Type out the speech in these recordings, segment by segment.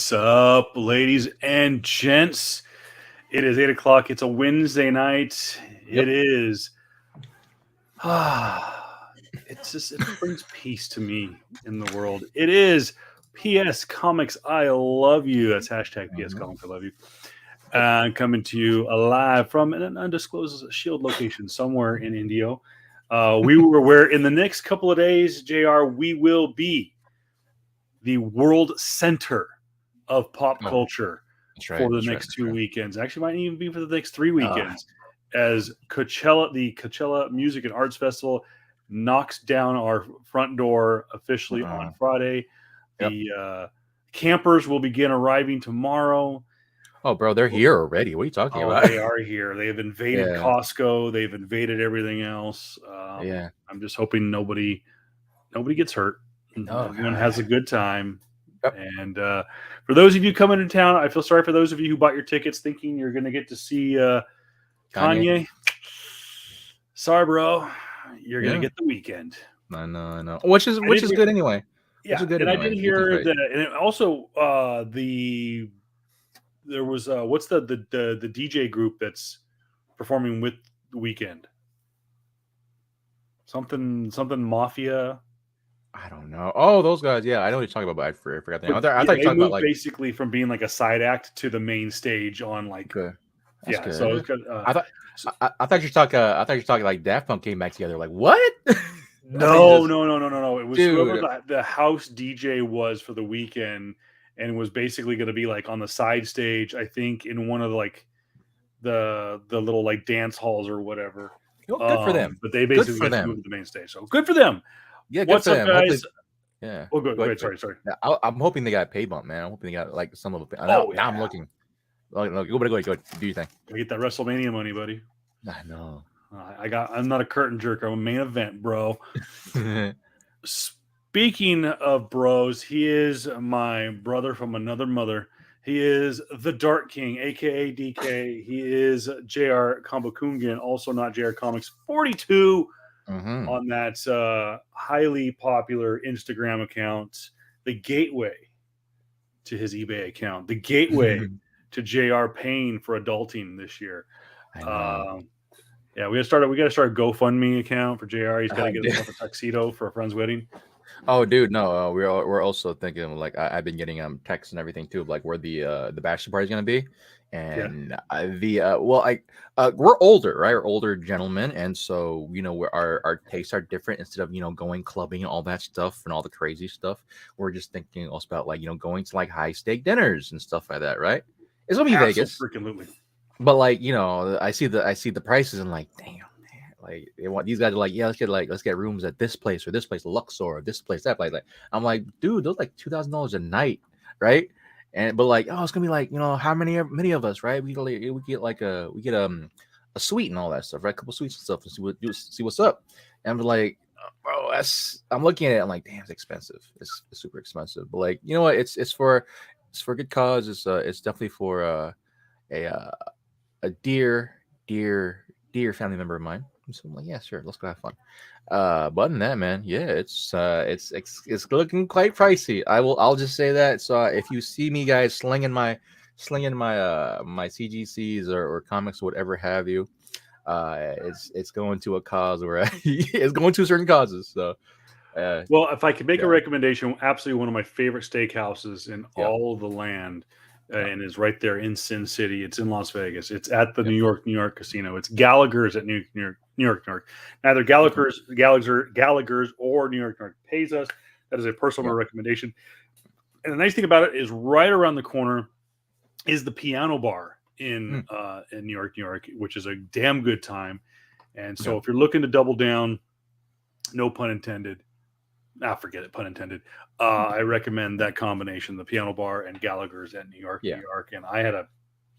What's up, ladies and gents? It is 8 o'clock. It's a Wednesday night. Yep. It is. It brings peace to me in the world. It is PS Comics. I love you. That's hashtag PS Comics. I love you. Coming to you live from an undisclosed Shield location somewhere in Indio. Where in the next couple of days, JR, we will be the world center of pop culture for the next 2 weekends. Actually, might even be for the next 3 weekends, as the Coachella Music and Arts Festival knocks down our front door officially on Friday. The campers will begin arriving tomorrow. Oh, bro, they're here already. What are you talking about? They are here. They have invaded Costco. They've invaded everything else. I'm just hoping nobody gets hurt. Everyone has a good time. Yep. And for those of you coming to town, I feel sorry for those of you who bought your tickets thinking you're going to get to see Kanye. Sorry, bro. You're going to get the weekend. I know. Which is good anyway. Yeah, and I did hear that. And also, there was what's the DJ group that's performing with the Weekend? Something Mafia. I don't know. Oh, those guys. Yeah, I know what you're talking about, but I forgot the name. I thought you were talking about basically from being like a side act to the main stage on like. Good. Good. So it was good. I thought you were talking like Daft Punk came back together. Like what? No. It was whoever the house DJ was for the Weekend, and was basically going to be like on the side stage. I think in one of the little like dance halls or whatever. Good for them. But they basically moved to the main stage. So good for them. Yeah, what's up, guys? Yeah. Oh, good. Go ahead. Sorry. I'm hoping they got a pay bump, man. I'm hoping they got like some of it. Now I'm looking. Go ahead. Do your thing. I get that WrestleMania money, buddy. I know. I'm not a curtain jerker. I'm a main event, bro. Speaking of bros, he is my brother from another mother. He is the Dark King, aka DK. He is JR Kambakungan, also not JR Comics 42. On that highly popular Instagram account, the gateway to his eBay account, the gateway to JR paying for adulting this year. We got to start a GoFundMe account for JR. He's got to get himself a tuxedo for a friend's wedding. Oh, dude, no, we're also thinking like I've been getting texts and everything too, of, like where the bachelor party is gonna be, and we're older, right? We're older gentlemen, and so our tastes are different. Instead of going clubbing and all that stuff and all the crazy stuff, we're just thinking also about like going to like high stake dinners and stuff like that, right? It's gonna be Vegas, freaking. But like I see the prices and like damn. Like they want these guys are like, yeah, let's get rooms at this place or this place, Luxor, or this place, that place. Like I'm like, dude, those like $2,000 a night, right? But like, oh, it's gonna be like, how many of us, right? We get a suite and all that stuff, right? A couple suites and stuff, and see what's up. And I'm like, bro, I'm looking at it, I'm like, damn, it's expensive. It's super expensive. But like, you know what? It's for a good cause. It's definitely for a dear family member of mine. So I'm like, yeah, sure, let's go have fun. But other than that, man, yeah, it's looking quite pricey. I'll just say that. So if you see me guys slinging my CGCs or comics or whatever have you, it's going to a cause where it's going to certain causes. So well, if I could make a recommendation, absolutely one of my favorite steakhouses in all of the land. And is right there in Sin City. It's in Las Vegas. It's at the New York Casino. It's Gallagher's at New York. Neither Gallagher's or New York pays us. That is a personal recommendation. And the nice thing about it is right around the corner is the piano bar in New York, which is a damn good time. And so if you're looking to double down, no pun intended. Forget it, pun intended. I recommend that combination, the piano bar and Gallagher's at New York. And I had a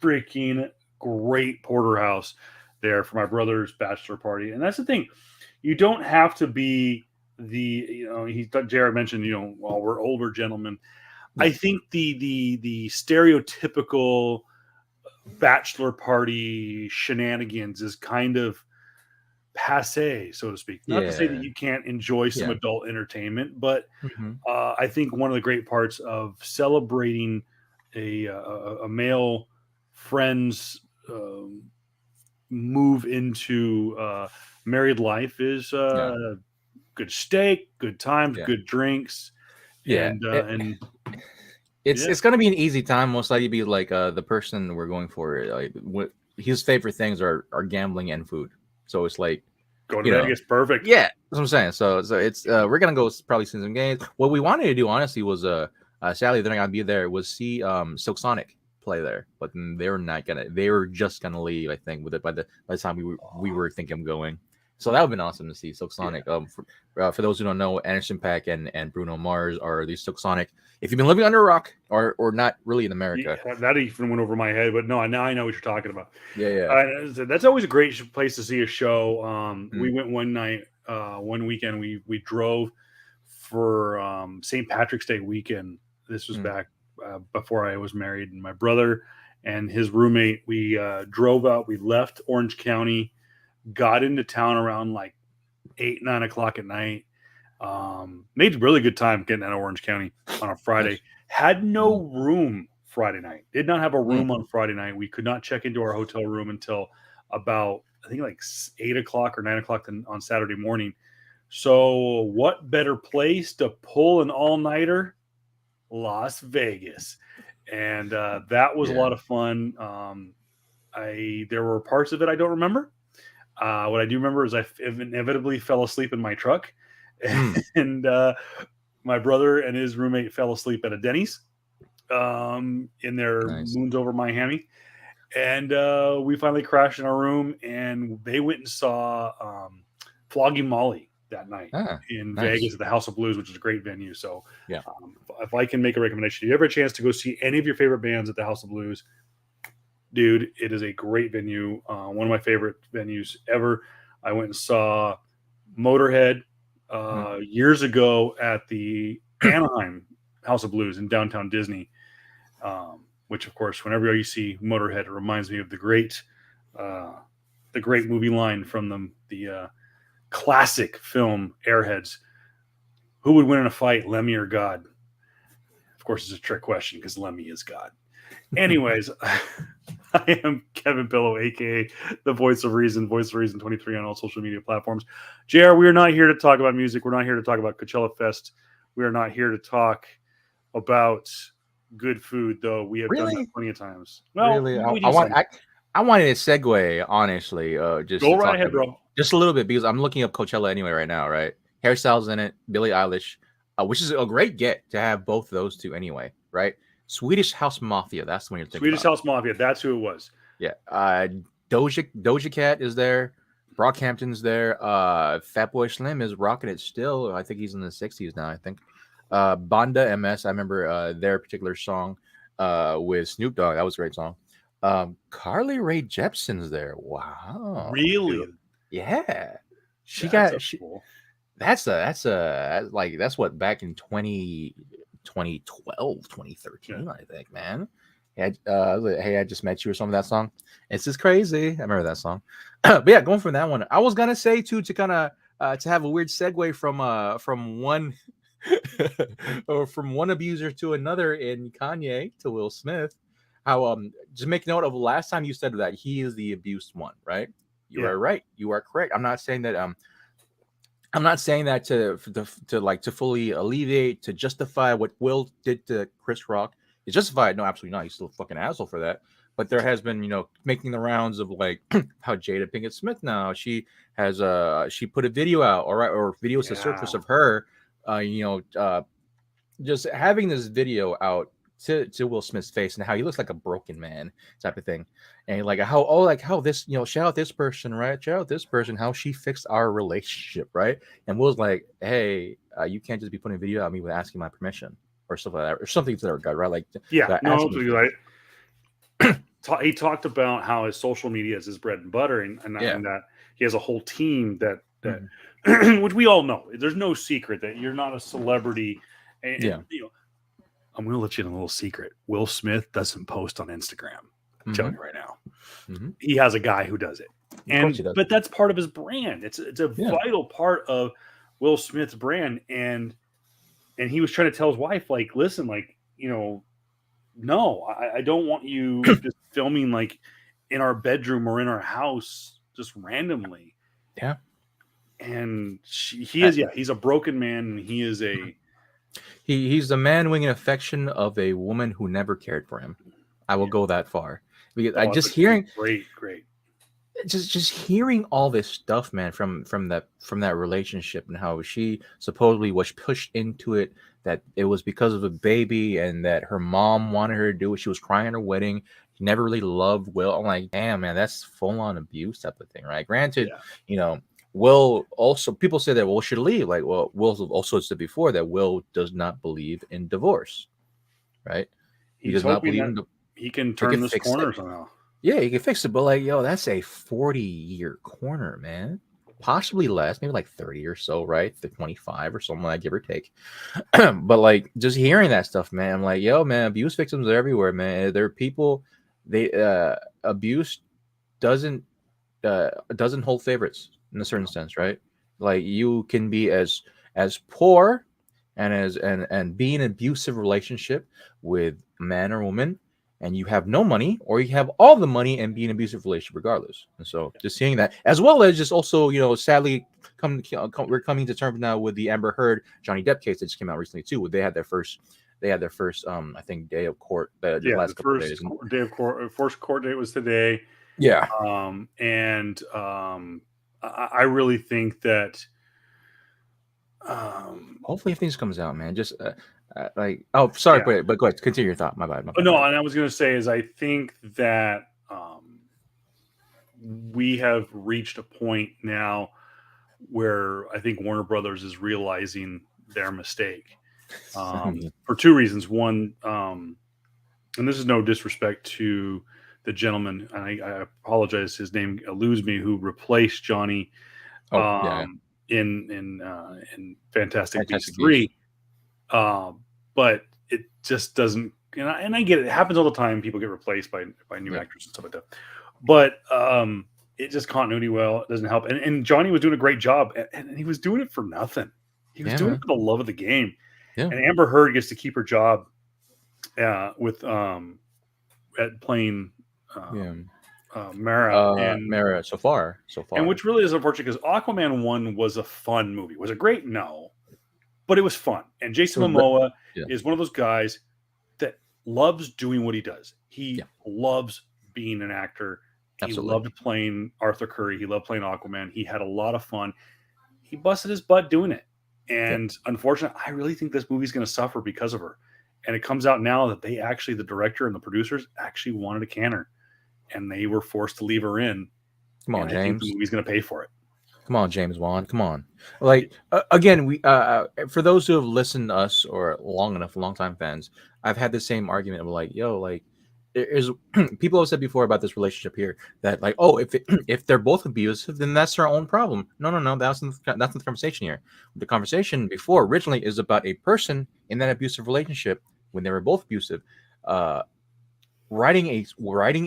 freaking great porterhouse there for my brother's bachelor party. And that's the thing. You don't have to be Jared mentioned, while we're older gentlemen. I think the stereotypical bachelor party shenanigans is kind of passe, so to speak. Not to say that you can't enjoy some adult entertainment, but I think one of the great parts of celebrating a male friend's move into married life is good steak, good times, good drinks, and it's gonna be an easy time. Most likely be like the person we're going for. Like his favorite things are gambling and food. So it's like going to Vegas, perfect. Yeah, that's what I'm saying. So it's we're gonna go probably see some games. What we wanted to do honestly was sadly they're not gonna be there. Was see Silk Sonic play there, but they're not gonna. They were just gonna leave. I think with it by the time we were thinking of going. So that would have been awesome to see Silk Sonic. For those who don't know, Anderson .Paak and Bruno Mars are the Silk Sonic. If you've been living under a rock or not really in America, that even went over my head. But no, now I know what you're talking about. Yeah. That's always a great place to see a show. We went one night, one weekend. We drove for St. Patrick's Day weekend. This was back before I was married, and my brother and his roommate. We drove out. We left Orange County, got into town around like 8-9 o'clock at night. Made really good time getting out of Orange County on a Friday. Nice. Had no room Friday night. Did not have a room on Friday night. We could not check into our hotel room until about, I think, like 8 o'clock or 9 o'clock on Saturday morning. So what better place to pull an all-nighter? Las Vegas. And that was a lot of fun. There were parts of it I don't remember. What I do remember is I inevitably fell asleep in my truck. And my brother and his roommate fell asleep at a Denny's in their moons over Miami. And we finally crashed in our room, and they went and saw Flogging Molly that night in Vegas at the House of Blues, which is a great venue. So if I can make a recommendation, if you ever have a chance to go see any of your favorite bands at the House of Blues, dude, it is a great venue. One of my favorite venues ever. I went and saw Motorhead years ago at the Anaheim House of Blues in downtown Disney, which of course, whenever you see Motorhead, it reminds me of the great movie line from the classic film Airheads. Who would win in a fight, Lemmy or God? Of course, it's a trick question because Lemmy is God. Anyways, I am Kevin Pillow, aka the Voice of Reason 23 on all social media platforms. JR, we are not here to talk about music. We're not here to talk about Coachella Fest. We are not here to talk about good food, though. We have done that plenty of times. Well, really, I wanted to segue, honestly. Just go right ahead, bro. Just a little bit, because I'm looking up Coachella anyway right now, right? Hairstyles in it, Billie Eilish, which is a great get to have both those two anyway, right? Swedish House Mafia, that's the one you're thinking Swedish House Mafia, that's who it was. Yeah. Doja Cat is there. Brockhampton's there. Fatboy Slim is rocking it still. I think he's in the 60s now, I think. Banda MS, I remember their particular song with Snoop Dogg. That was a great song. Carly Rae Jepsen's there. Wow. Really? Dude. Yeah. Cool. That's what, back in 2012, 2013, I think, man. Hey, I just met you or something, that song. It's just crazy. I remember that song. But yeah, going from that one, I was gonna say too, to kind of to have a weird segue from one or from one abuser to another in Kanye to Will Smith. How just make note of last time you said that he is the abused one, right? You are right. You are correct. I'm not saying that to fully alleviate, to justify what Will did to Chris Rock. It's justified. No, absolutely not. He's still a fucking asshole for that. But there has been, making the rounds of like how Jada Pinkett Smith now, she has she put a video out, or videos to surface of her, just having this video out to Will Smith's face and how he looks like a broken man type of thing. And like how this, shout out this person, right? Shout out this person, how she fixed our relationship, right? And Will's like, hey, you can't just be putting a video out of me without asking my permission or stuff like that, or something to that regard, right? Like, right. He talked about how his social media is his bread and butter, and that he has a whole team that which we all know. There's no secret that you're not a celebrity. And, I'm going to let you in a little secret. Will Smith doesn't post on Instagram. I'm telling you right now. He has a guy who does it. But that's part of his brand. It's a vital part of Will Smith's brand. And he was trying to tell his wife, like, listen, like, no, I don't want you just filming like in our bedroom or in our house just randomly. Yeah. And he's a broken man, and he is a He's the man winging affection of a woman who never cared for him. I will yeah. go that far because I Oh, just it's a hearing great. just hearing all this stuff, man, from that relationship and how she supposedly was pushed into it, that it was because of a baby and that her mom wanted her to do it. She was crying at her wedding. She never really loved Will. I'm like, damn, man, that's full on abuse type of thing, right? Granted, Yeah. you know, Will also, people say that Will should leave. Like, well, Will also said before that Will does not believe in divorce, right? He He's does not hoping believe that in the he can we turn could this fix corner it. somehow. Yeah, you can fix it, but like, yo, that's a 40-year corner, man. Possibly less, maybe like 30 or so, right? The 25 or something like, give or take. But like, just hearing that stuff, man, I'm like, yo, man, abuse victims are everywhere, man. There are people, they abuse doesn't doesn't hold favorites in a certain No. sense, right? Like you can be as poor and and be in an abusive relationship with a man or woman, and you have no money, or you have all the money and be in an abusive relationship regardless. And so just seeing that, as well as just also, sadly, we're coming to terms now with the Amber Heard Johnny Depp case that just came out recently too. Where they had their first I think day of court just Yeah, the last couple of first days. day of court, first court date was today. Yeah. And I really think that Hopefully, if things comes out, man, just oh, sorry, yeah. but go ahead, continue your thought. My bad, my bad, my No, bad. and I was going to say is I think that we have reached a point now where I think Warner Brothers is realizing their mistake I mean, for two reasons. One, and this is no disrespect to the gentleman, and I apologize, his name eludes me, who replaced Johnny oh yeah, yeah. um, in Fantastic Beasts Fantastic Beast. 3. But it just doesn't, and I get it. It happens all the time. People get replaced by new Yeah, actors and stuff like that. But it just continuity it doesn't help. And Johnny was doing a great job, and he was doing it for nothing. He was yeah, doing it man. for the love of the game. Yeah, And Amber Heard gets to keep her job with at playing yeah. Mara, and Mara, so far, so far. which really is unfortunate because Aquaman 1 was a fun movie. Was it great? No, but it was fun. And It Jason was Momoa yeah, is one of those guys that loves doing what he does. He yeah, loves being an actor. He absolutely. loved playing Arthur Curry. He loved playing Aquaman. He had a lot of fun. He busted his butt doing it. Yeah, And unfortunately, I really think this movie's going to suffer because of her. And it comes out now that the director and the producers actually wanted to can her, and they were forced to leave her in. come on, And I think the James. movie's going to pay for it. Come on, James Wan. Come on. Like again, we for those who have listened to us or long enough, long time fans, I've had the same argument of like, yo, like there's people have said before about this relationship here that like, oh, if they're both abusive, then that's their own problem. No, that's not the conversation here. The conversation before originally is about a person in that abusive relationship when they were both abusive, uh, riding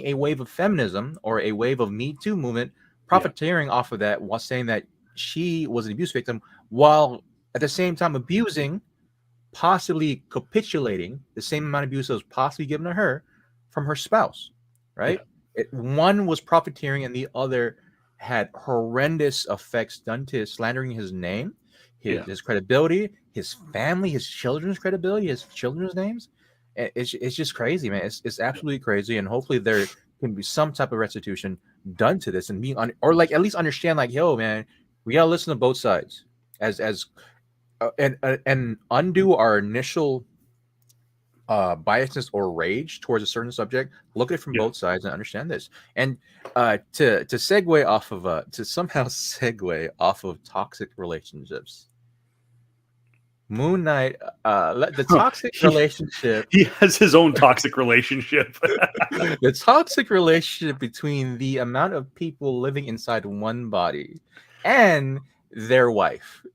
a wave of feminism or a wave of Me Too movement, Yeah. profiteering off of that while saying that she was an abuse victim, while at the same time abusing, possibly capitulating the same amount of abuse that was possibly given to her from her spouse, Yeah. right? One was profiteering and the other had horrendous effects done to slandering his name, Yeah. his credibility, his family, his children's credibility, his children's names. It's just crazy, man. It's absolutely crazy, and hopefully there can be some type of restitution done to this, and or like at least understand, like, yo, man, we gotta listen to both sides and undo our initial biasness or rage towards a certain subject. Look at it from Yeah. both sides and understand this. And to segue off of to somehow segue off of toxic relationships. Moon Knight, the toxic relationship, He has his own toxic relationship. the toxic relationship between the amount of people living inside one body and their wife.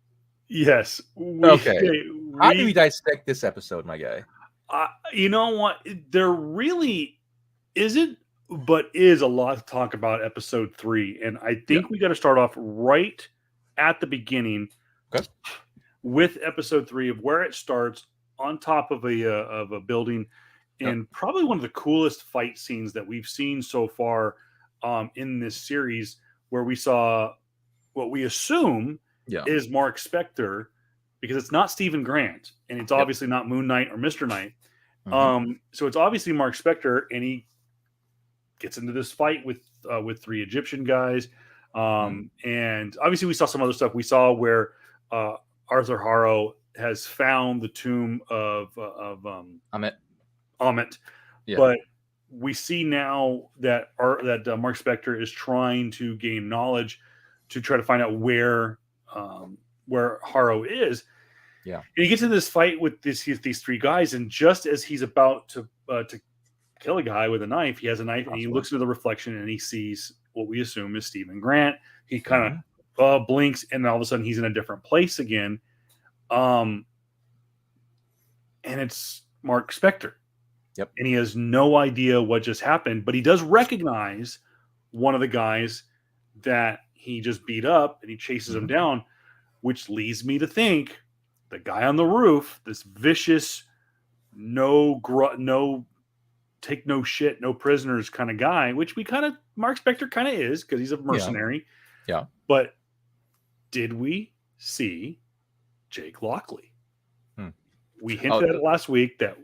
Yes. Okay, how do we dissect this episode, my guy? You know what? There really isn't, but is a lot to talk about episode 3. And I think we got to start off right at the beginning. Okay. With episode 3 of where it starts on top of a building, and probably one of the coolest fight scenes that we've seen so far in this series, where we saw what we assume is Mark Spector, because it's not Stephen Grant, and it's obviously not Moon Knight or Mr. Knight. So it's obviously Mark Spector, and he gets into this fight with 3 Egyptian guys. And obviously we saw some other stuff. We saw where Arthur Harrow has found the tomb of Amit. But we see now that Mark Spector is trying to gain knowledge to try to find out where Harrow is. Yeah, and he gets into this fight with these 3 guys, and just as he's about to kill a guy with a knife, he has a knife, and he looks into the reflection, and he sees what we assume is Stephen Grant. He kind of blinks, and all of a sudden he's in a different place again. And it's Mark Spector. Yep. And he has no idea what just happened, but he does recognize one of the guys that he just beat up, and he chases him down, which leads me to think the guy on the roof, this vicious, no take no shit, no prisoners kind of guy, which Mark Spector kind of is, because he's a mercenary. Yeah. But did we see Jake Lockley? We hinted at it last week that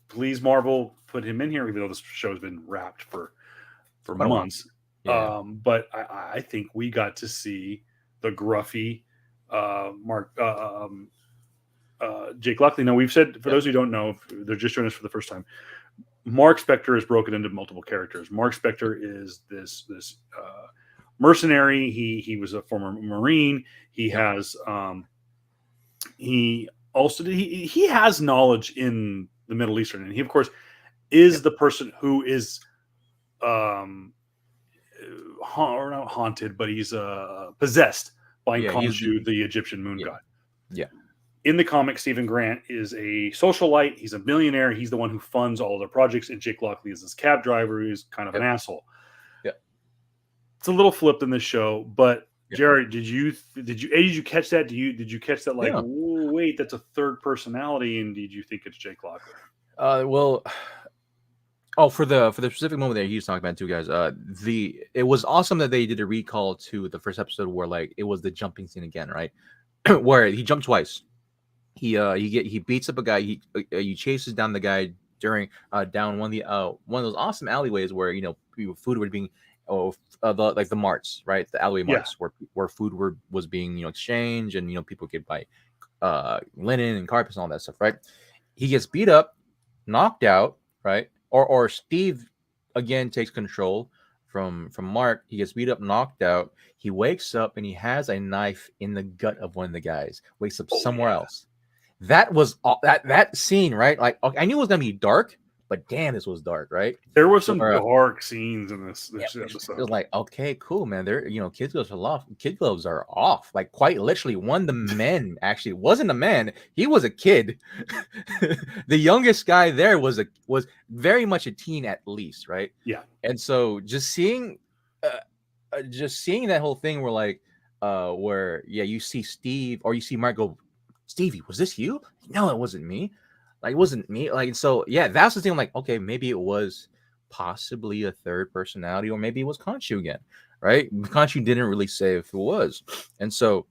please, Marvel, put him in here, even though this show's been wrapped for months. But I think we got to see the gruffy Jake Lockley. Now, we've said, for those who don't know, if they're just joining us for the first time, Mark Spector is broken into multiple characters. Mark Spector is this mercenary. He was a former Marine. He has he has knowledge in the Middle Eastern, and he of course is the person who is or not haunted, but he's possessed by Khonshu, the Egyptian moon god. Yeah. In the comic, Stephen Grant is a socialite. He's a millionaire. He's the one who funds all of their projects. And Jake Lockley is this cab driver who's kind of an asshole. Yeah. It's a little flipped in this show, but Jared, did you catch that? Did you catch that? Like, wait, that's a third personality. And did you think it's Jake Lockley? For the specific moment that he's talking about too, guys. It was awesome that they did a recall to the first episode where like it was the jumping scene again, right? Where he jumped twice. He beats up a guy. He chases down the guy during down one of those awesome alleyways where food were being like the marts, right? The alleyway marts where food was being exchanged, and people could buy linen and carpets and all that stuff, right? He gets beat up, knocked out, right? Or Steve again takes control from Mark. He gets beat up, knocked out. He wakes up and he has a knife in the gut of one of the guys. Wakes up somewhere else. That was that scene, right? Like, okay, I knew it was gonna be dark, but damn, this was dark, right? There were some dark scenes in this episode. It was like, okay, cool, man. There, kid gloves are off. Kid gloves are off. Like, quite literally, one of the men actually wasn't a man. He was a kid. The youngest guy there was very much a teen at least, right? Yeah. And so just seeing that whole thing where you see Steve or you see Mark go, Stevie, was this you? No, it wasn't me. Like, it wasn't me. Like, so that's the thing. I'm like, okay, maybe it was possibly a third personality, or maybe it was Khonshu again, right? Khonshu didn't really say if it was, and so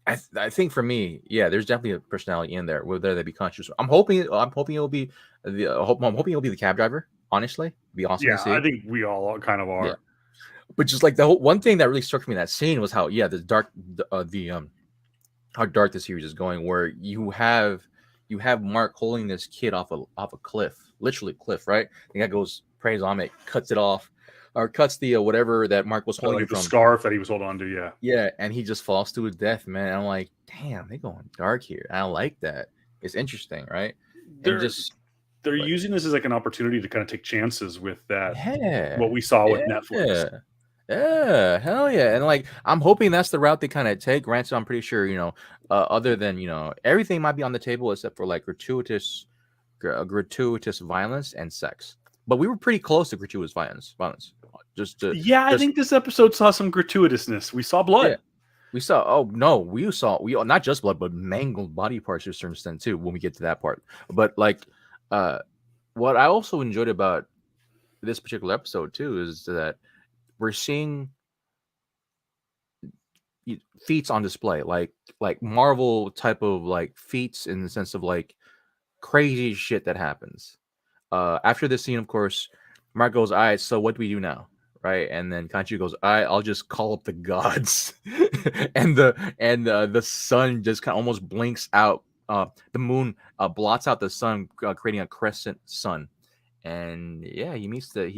I think for me, there's definitely a personality in there, whether that be Khonshu. So I'm hoping it'll be the cab driver. Honestly, it'd be awesome to see. I think we all kind of are. Yeah. But just like the whole one thing that really struck me in that scene was how how dark the series is going, where you have Mark holding this kid off a cliff, literally cliff, right? The guy goes, prays on it, cuts it off, or cuts the whatever that Mark was holding the scarf that he was holding on to, and he just falls to his death, man. And I'm like, damn, they going dark here. I like that. It's interesting, right? They're using this as like an opportunity to kind of take chances with that. What we saw with Netflix. Yeah, hell yeah. And like, I'm hoping that's the route they kind of take. Granted, I'm pretty sure, other than, everything might be on the table except for like gratuitous violence and sex. But we were pretty close to gratuitous violence. I think this episode saw some gratuitousness. We saw blood. Yeah. We saw not just blood, but mangled body parts to a certain extent too when we get to that part. But like, what I also enjoyed about this particular episode too is that we're seeing feats on display, like Marvel type of like feats in the sense of like crazy shit that happens. After this scene, of course, Mark goes, "All right, so what do we do now?" Right, and then Kanchi goes, "All right, I'll just call up the gods," and the sun just kind of almost blinks out. The moon blots out the sun, creating a crescent sun. And yeah, he meets the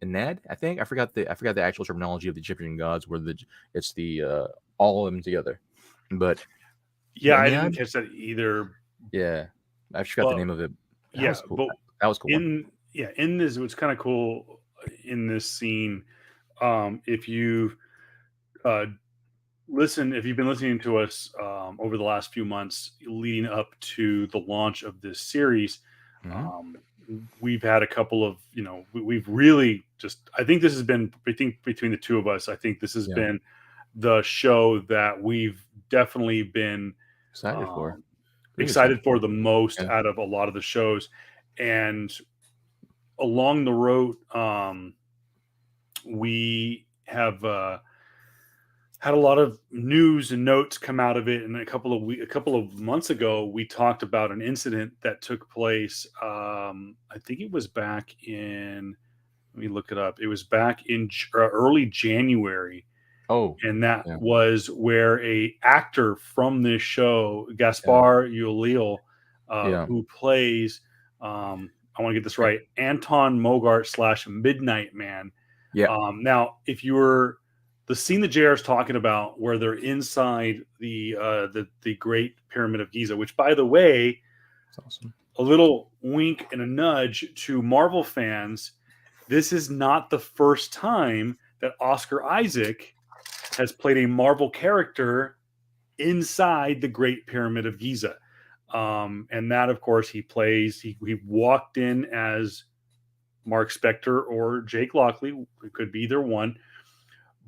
Ned. I forgot the actual terminology of the Egyptian gods, where it's the all of them together. But the Yeah, I didn't Ennead, catch that either. yeah, I forgot the But name of it. That yeah, was cool. but That was a cool one. in this, what's kind of cool in this scene, if you uh, if you've been listening to us over the last few months leading up to the launch of this series, Hmm. um, we've had a couple of, we've really just, I think this has been, I think between the two of us, I think this has Yeah, been the show that we've definitely been excited for. um, Really excited excited for for. the most Yeah, out of a lot of the shows. And along the road, we have had a lot of news and notes come out of it. And a couple of months ago, we talked about an incident that took place. I think it was back in. Let me look it up. It was back in early January, oh and that yeah, was where a actor from this show, yeah, Gaspar Ulliel, yeah, who plays, I want to get this right, Anton Mogart slash Midnight Man. yeah. Now, if you were the scene that JR is talking about, where they're inside the Great Pyramid of Giza, which, by the way, It's awesome. a little wink and a nudge to Marvel fans, this is not the first time that Oscar Isaac has played a Marvel character inside the Great Pyramid of Giza. And that, of course, he walked in as Mark Spector or Jake Lockley. It could be either one.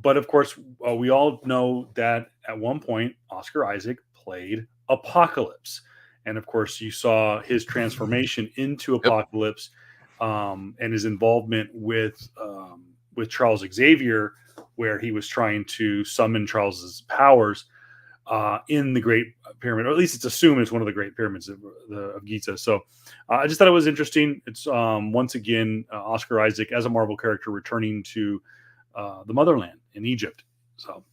But of course, we all know that at one point, Oscar Isaac played Apocalypse. And of course, you saw his transformation into Yep. Apocalypse, and his involvement with Charles Xavier, where he was trying to summon Charles's powers in the Great Pyramid, or at least it's assumed it's one of the Great Pyramids of Giza. So I just thought it was interesting. It's once again Oscar Isaac as a Marvel character returning to the motherland in Egypt. So,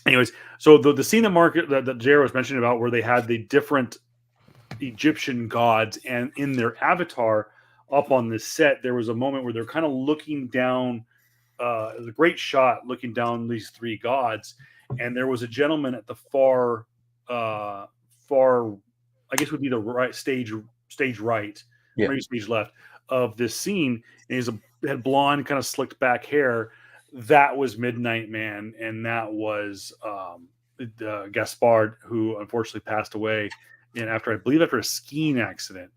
anyways, so the scene that Jared was mentioning about, where they had the different Egyptian gods, and in their avatar up on this set, there was a moment where they're kind of looking down. It was a great shot looking down these three gods, and there was a gentleman at the far, I guess would be the right stage right, Yeah. maybe stage left of this scene, and had blonde, kind of slicked back hair. That was Midnight Man, and that was Gaspard, who unfortunately passed away, and I believe after a skiing accident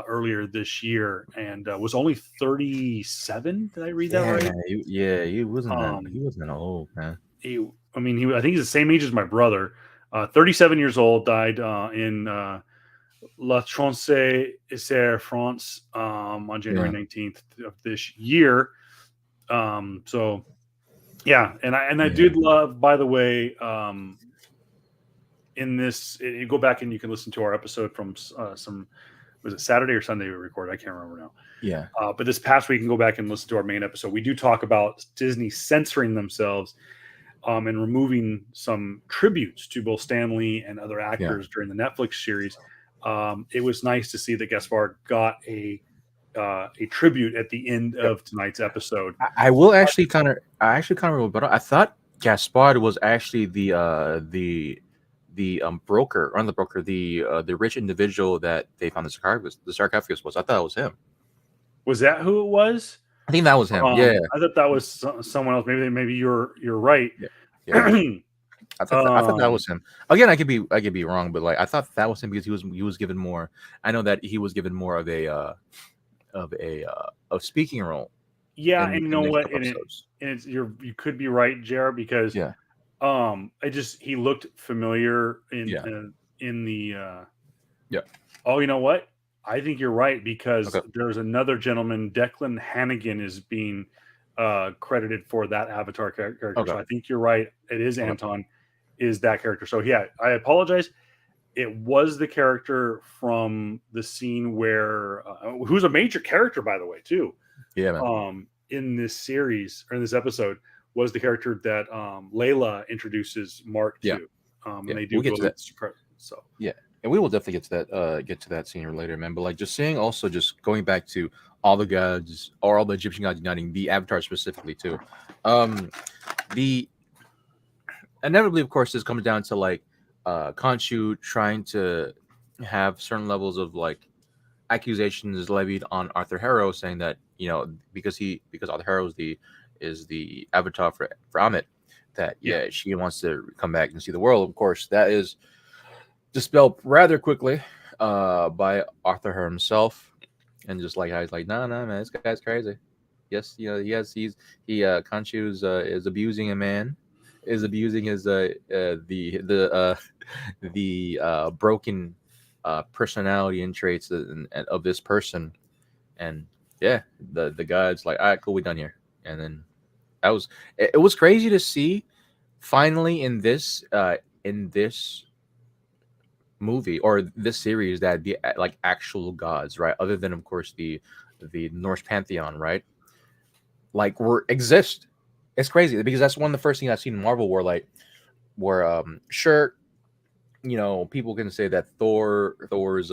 earlier this year, and was only 37. Did I read that Yeah, right? he wasn't that. He Um, wasn't that old, man. I think he's the same age as my brother. 37 years old, died in La Tronce-Isère, France, on January Yeah, 19th of this year. So yeah, and I yeah, did love, by the way, in this, you go back and you can listen to our episode from some, was it Saturday or Sunday we recorded? I can't remember now. yeah, But this past week, you can go back and listen to our main episode. We do talk about Disney censoring themselves and removing some tributes to both Stan Lee and other yeah. actors during the Netflix series. It was nice to see that Gaspard got a tribute at the end Yep. of tonight's episode. I will actually kind of. I actually kind of rebuttal. I thought Gaspard was actually the broker, or not the broker, the rich individual that they found the sarcophagus was. I thought it was him. Was that who it was? I think that was him. Yeah, I thought that was someone else. Maybe you're right. yeah, yeah. I thought that was him. Again, I could be wrong, but like I thought that was him because he was given more. I know that he was given more of a speaking role Yeah, in and you in know the what? couple episodes. You could be right, Jared, because Yeah, he looked familiar yeah, in the yeah. oh, you know what? I think you're right because Okay. there's another gentleman, Declan Hannigan, is being credited for that Avatar character. Okay. So I think you're right. It is Okay. Anton, is that character. So yeah, I apologize. It was the character from the scene where, who's a major character, by the way, too, Yeah, man. in this series or in this episode, was the character that Layla introduces Mark Yeah. to. Yeah. And they do We'll get to go. that. So Yeah, and we will definitely get to that scene later, man. But like just seeing also just going back to all the gods or all the Egyptian gods uniting the Avatar specifically too. The inevitably, of course, this comes down to like Khonshu trying to have certain levels of like accusations levied on Arthur Harrow, saying that because Arthur Harrow is the avatar for Amit, that yeah, she wants to come back and see the world. Of course, that is dispelled rather quickly by Arthur himself, and just like I was like, no, no, man, this guy's crazy. Yes, Khonshu is abusing a man, is abusing his the broken personality and traits of this person, and yeah, the guy's like, all right, cool, we done here, and then that was it was crazy to see finally in this movie or this series that the like actual gods, right, other than of course the Norse pantheon, right, like were exist. It's crazy because that's one of the first things I've seen in Marvel where sure, people can say that Thor's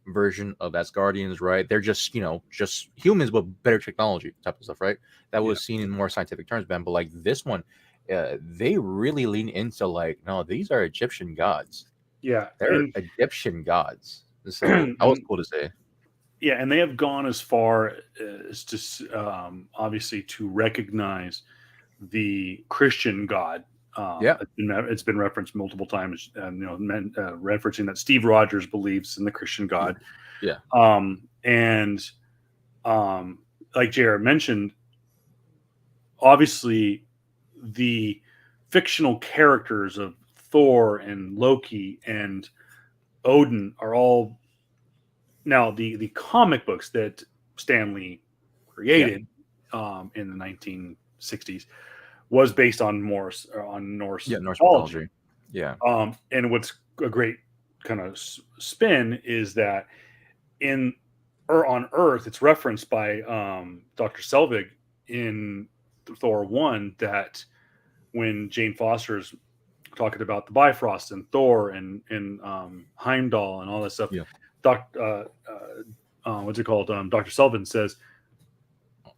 version of Asgardians, right, they're just just humans with better technology type of stuff, right, that yeah, was seen in more scientific terms, man. But like this one, they really lean into like, no, these are Egyptian gods. yeah, They're Egyptian gods. So that was and cool to say. yeah, and they have gone as far as to obviously to recognize the Christian God. Yeah. It's been referenced multiple times, referencing that Steve Rogers believes in the Christian God. Yeah. And like Jared mentioned, obviously the fictional characters of Thor and Loki and Odin are all now the comic books that Stanley Yeah. created in the 1960s was based on Norse Yeah. Norse mythology. mythology. Yeah. And what's a great kind of spin is that in or on Earth, it's referenced by Dr. Selvig in Thor 1 that when Jane Foster's talking about the Bifrost and Thor and Heimdall and all that stuff, Yeah. What's it called? Dr. Selvin says,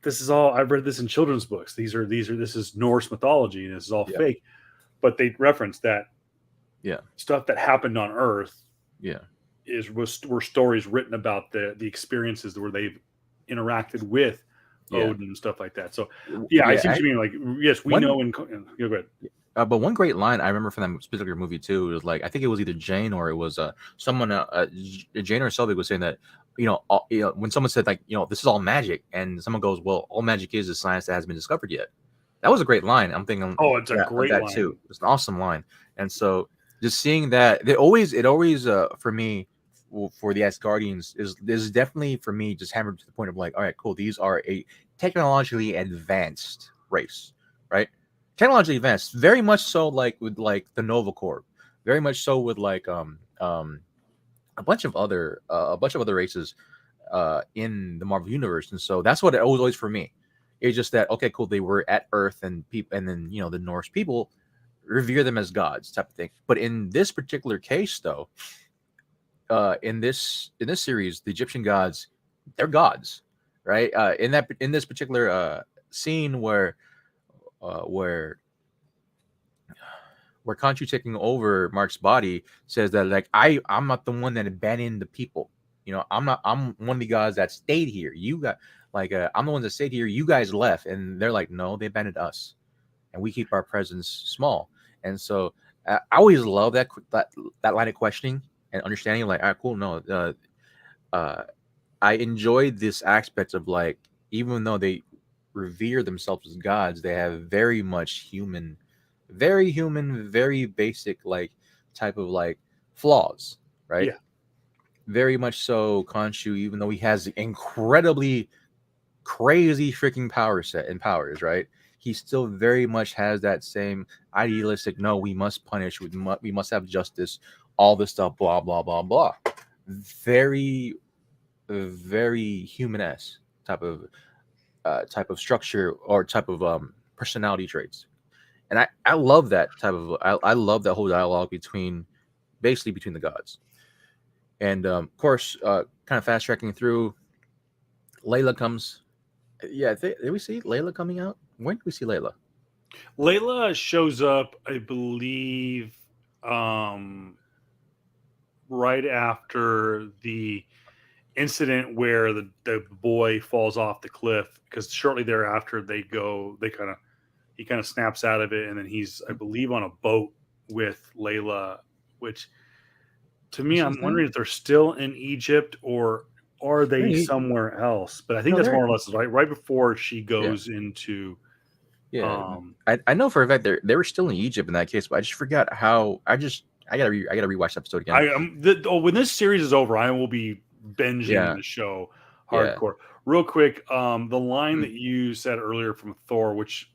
"This is all I've read this in children's books. This is Norse mythology and this is all Yeah. fake." But they reference that Yeah. stuff that happened on Earth Yeah. were stories written about the experiences where they've interacted with Yeah. Odin and stuff like that. So yeah, I see what you mean. Like, yes, we know. Go ahead. But one great line I remember from that particular movie too was like, I think it was either Jane or it was someone Jane or Selvig was saying that when someone said like, this is all magic, and someone goes, well, all magic is science that hasn't been discovered yet. That was a great line. I'm thinking, Oh, it's a great that line too. It's an awesome line. And so just seeing that, it always for me, for the Asgardians is definitely for me just hammered to the point of like, all right, cool, these are a technologically advanced race, right? Technologically advanced, very much so, like with like the Nova Corps, very much so with like a bunch of other races in the Marvel universe. And so that's what it was always for me. It's just that, okay, cool, they were at Earth, and people, and then the Norse people revere them as gods type of thing. But in this particular case, though, in this series, the Egyptian gods, they're gods, right? In this particular scene where Khonshu taking over Mark's body says that like, I'm not the one that abandoned the people. I'm one of the guys that stayed here. You got like I'm the one that stayed here. You guys left, and they're like, no, they abandoned us, and we keep our presence small. And so I always love that line of questioning and understanding. Like, all right, cool, no, I enjoy this aspect of like, even though they revere themselves as gods, they have very human, very basic like type of like flaws, right? Yeah. very much so Khonshu, even though he has the incredibly crazy freaking power set and powers, right? He still very much has that same idealistic, no, we must punish, we must have justice, all this stuff, blah, blah, blah, blah. Very, very human-esque type of structure or type of personality traits. And I love that type of, I love that whole dialogue between the gods. And of course, kind of fast tracking through, Layla comes. Yeah, did we see Layla coming out? When did we see Layla? Layla shows up, I believe, um, right after the incident where the boy falls off the cliff, because shortly thereafter he kind of snaps out of it, and then he's, I believe, on a boat with Layla, which to me, I'm wondering if they're still in Egypt or are they somewhere else. But I think that's more or less right before she goes into. Yeah, I know for a fact they were still in Egypt in that case, but I just forgot how. I gotta rewatch the episode again. When this series is over, I will be binging the show hardcore. Real quick, the line that you said earlier from Thor, which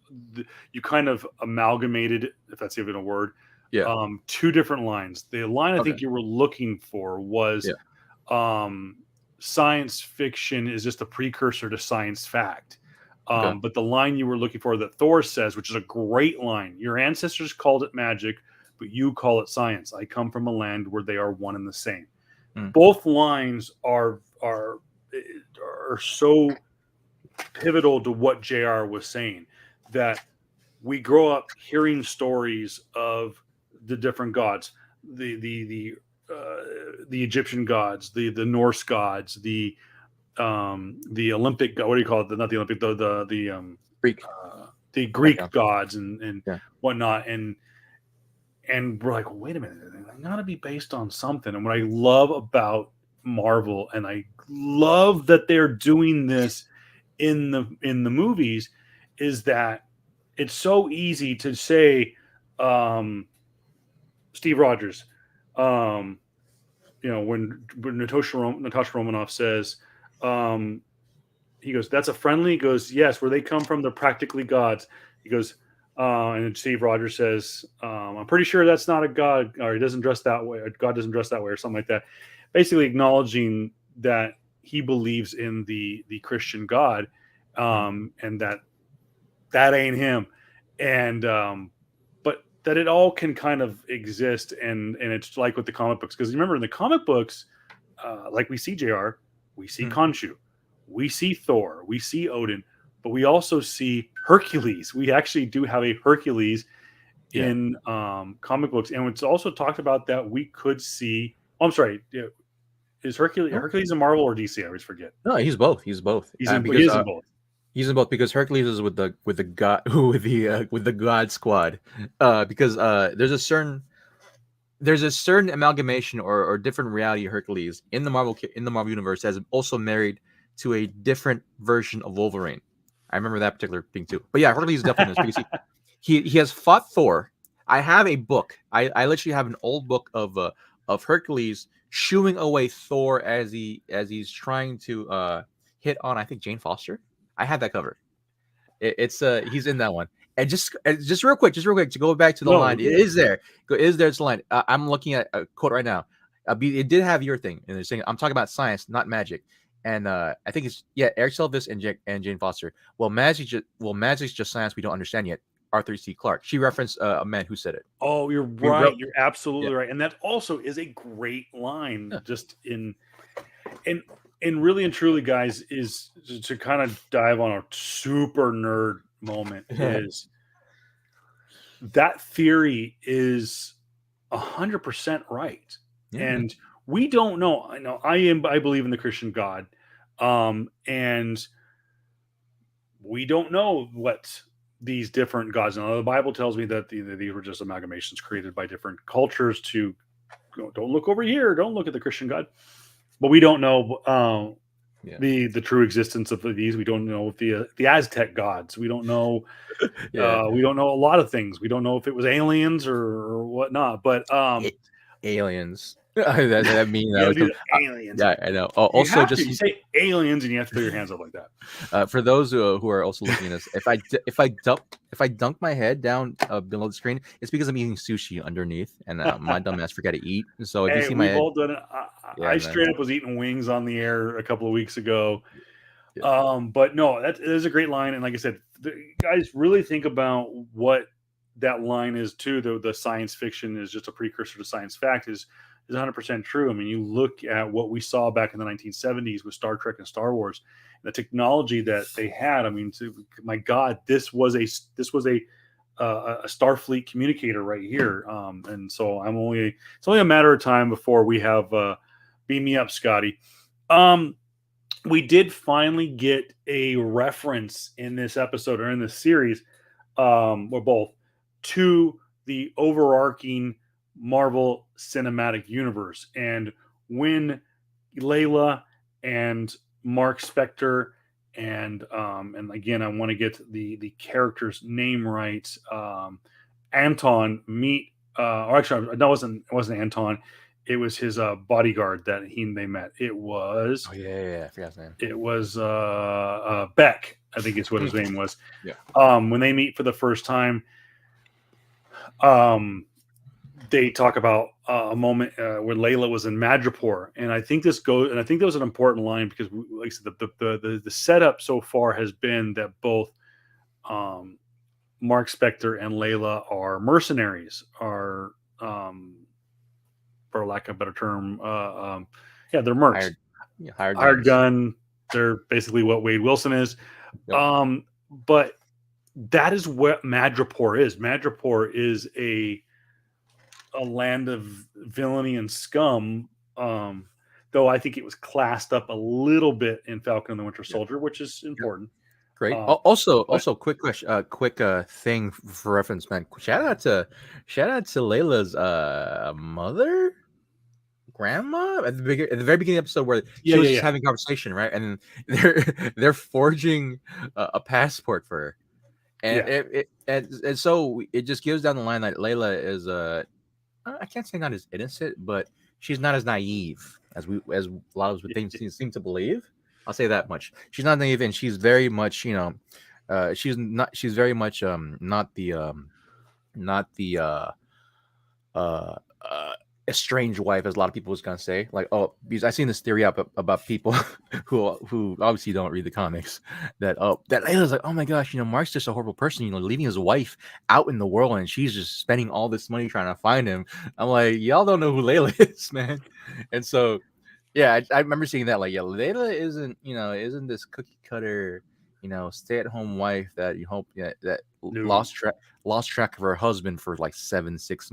you kind of amalgamated, if that's even a word, two different lines. The line I think you were looking for was science fiction is just a precursor to science fact. But the line you were looking for that Thor says, which is a great line, your ancestors called it magic, but you call it science. I come from a land where they are one and the same. Both lines are so pivotal to what JR was saying, that we grow up hearing stories of the different gods, the Egyptian gods, the Norse gods, the Olympic, what do you call it? Not the Olympic, the Greek, the Greek gods and whatnot, and we're like, wait a minute, they gotta be based on something. And what I love about Marvel, and I love that they're doing this in the movies, is that it's so easy to say, Steve Rogers, when Natasha Romanoff says, he goes, that's a friendly, he goes, yes, where they come from, they're practically gods. He goes, and Steve Rogers says, I'm pretty sure that's not a god, or he doesn't dress that way, or God doesn't dress that way, or something like that. Basically acknowledging that he believes in the Christian God, and that ain't him. And but that it all can kind of exist, and it's like with the comic books, because remember in the comic books, like we see JR, we see Khonshu, we see Thor, we see Odin, but we also see Hercules. We actually do have a Hercules in comic books, and it's also talked about that we could see. Oh, I'm sorry, is Hercules in Marvel or DC? I always forget. No, he's both. He's both. He's in both. He's in both because Hercules is with the god with the God Squad. Because there's a certain amalgamation or different reality of Hercules in the Marvel universe as also married to a different version of Wolverine. I remember that particular thing too. But yeah, Hercules is definitely in this because he has fought Thor. I have a book. I literally have an old book of Hercules shooing away Thor as he's trying to hit on, I think, Jane Foster. I had that cover. It's he's in that one. And just real quick to go back to the line. It is there. It's the line. I'm looking at a quote right now. It did have your thing, and they're saying I'm talking about science, not magic. And I think it's Eric Selvas and Jane Foster. Well, magic's just science we don't understand yet. Arthur C. Clarke. She referenced a man who said it. Oh, you're right. You're absolutely right. And that also is a great line, just in really and truly, guys, is to kind of dive on a super nerd moment. Is that theory is 100% right. And we don't know. I know I believe in the Christian God. And we don't know what these different gods. Now, the Bible tells me that these were just amalgamations created by different cultures to don't look over here. Don't look at the Christian God. But we don't know the true existence of these. We don't know the Aztec gods. We don't know. We don't know a lot of things. We don't know if it was aliens or whatnot. But aliens. that mean You that got to was do the aliens. yeah, I know. Oh, You also, have just to. You say aliens, and you have to throw your hands up like that. for those who are also looking at this, if I dunk my head down below the screen, it's because I'm eating sushi underneath, and my dumb ass forgot to eat. So if you Hey, see my we've head, all done it. yeah, I man, straight up was eating wings on the air a couple of weeks ago. yeah, But no, that is a great line. And like I said, guys really think about what that line is too. The science fiction is just a precursor to science fact is 100% true. I mean, you look at what we saw back in the 1970s with Star Trek and Star Wars, the technology that they had. I mean, my God, this was a Starfleet communicator right here. And so it's only a matter of time before we have beam me up, Scotty. We did finally get a reference in this episode or in this series, or both, to the overarching Marvel Cinematic Universe. And when Layla and Mark Spector and again, I want to get the character's name right. Anton meet, or actually, no, it wasn't Anton. It was his bodyguard that they met. It was oh yeah, I forgot his name. it was Beck, I think is what his name was. Yeah. When they meet for the first time, they talk about a moment when Layla was in Madripoor, and I think that was an important line because, like I said, the setup so far has been that both Mark Spector and Layla are mercenaries, are for lack of a better term, they're mercs, hired gun. They're basically what Wade Wilson is. Yep. But that is what Madripoor is. Madripoor is a land of villainy and scum. Though I think it was classed up a little bit in Falcon and the Winter Soldier, which is important. Great. Also, quick question, quick thing for reference, man. Shout out to Layla's mother, grandma at the very beginning of the episode where she was just having a conversation, right? And they're forging a passport for her, and and so it just gives down the line that Layla is I can't say not as innocent, but she's not as naive as a lot of things seem to believe. I'll say that much. She's not naive, and she's very much, she's very much not the estranged wife, as a lot of people was gonna say. Like, oh, because I've seen this theory up about people who obviously don't read the comics that Layla's like, oh my gosh, Mark's just a horrible person, leaving his wife out in the world, and she's just spending all this money trying to find him. I'm like, y'all don't know who Layla is, man. And so, yeah, I remember seeing that. Like, yeah, Layla isn't this cookie cutter, stay at home wife that you hope that lost track of her husband for like 7 to 6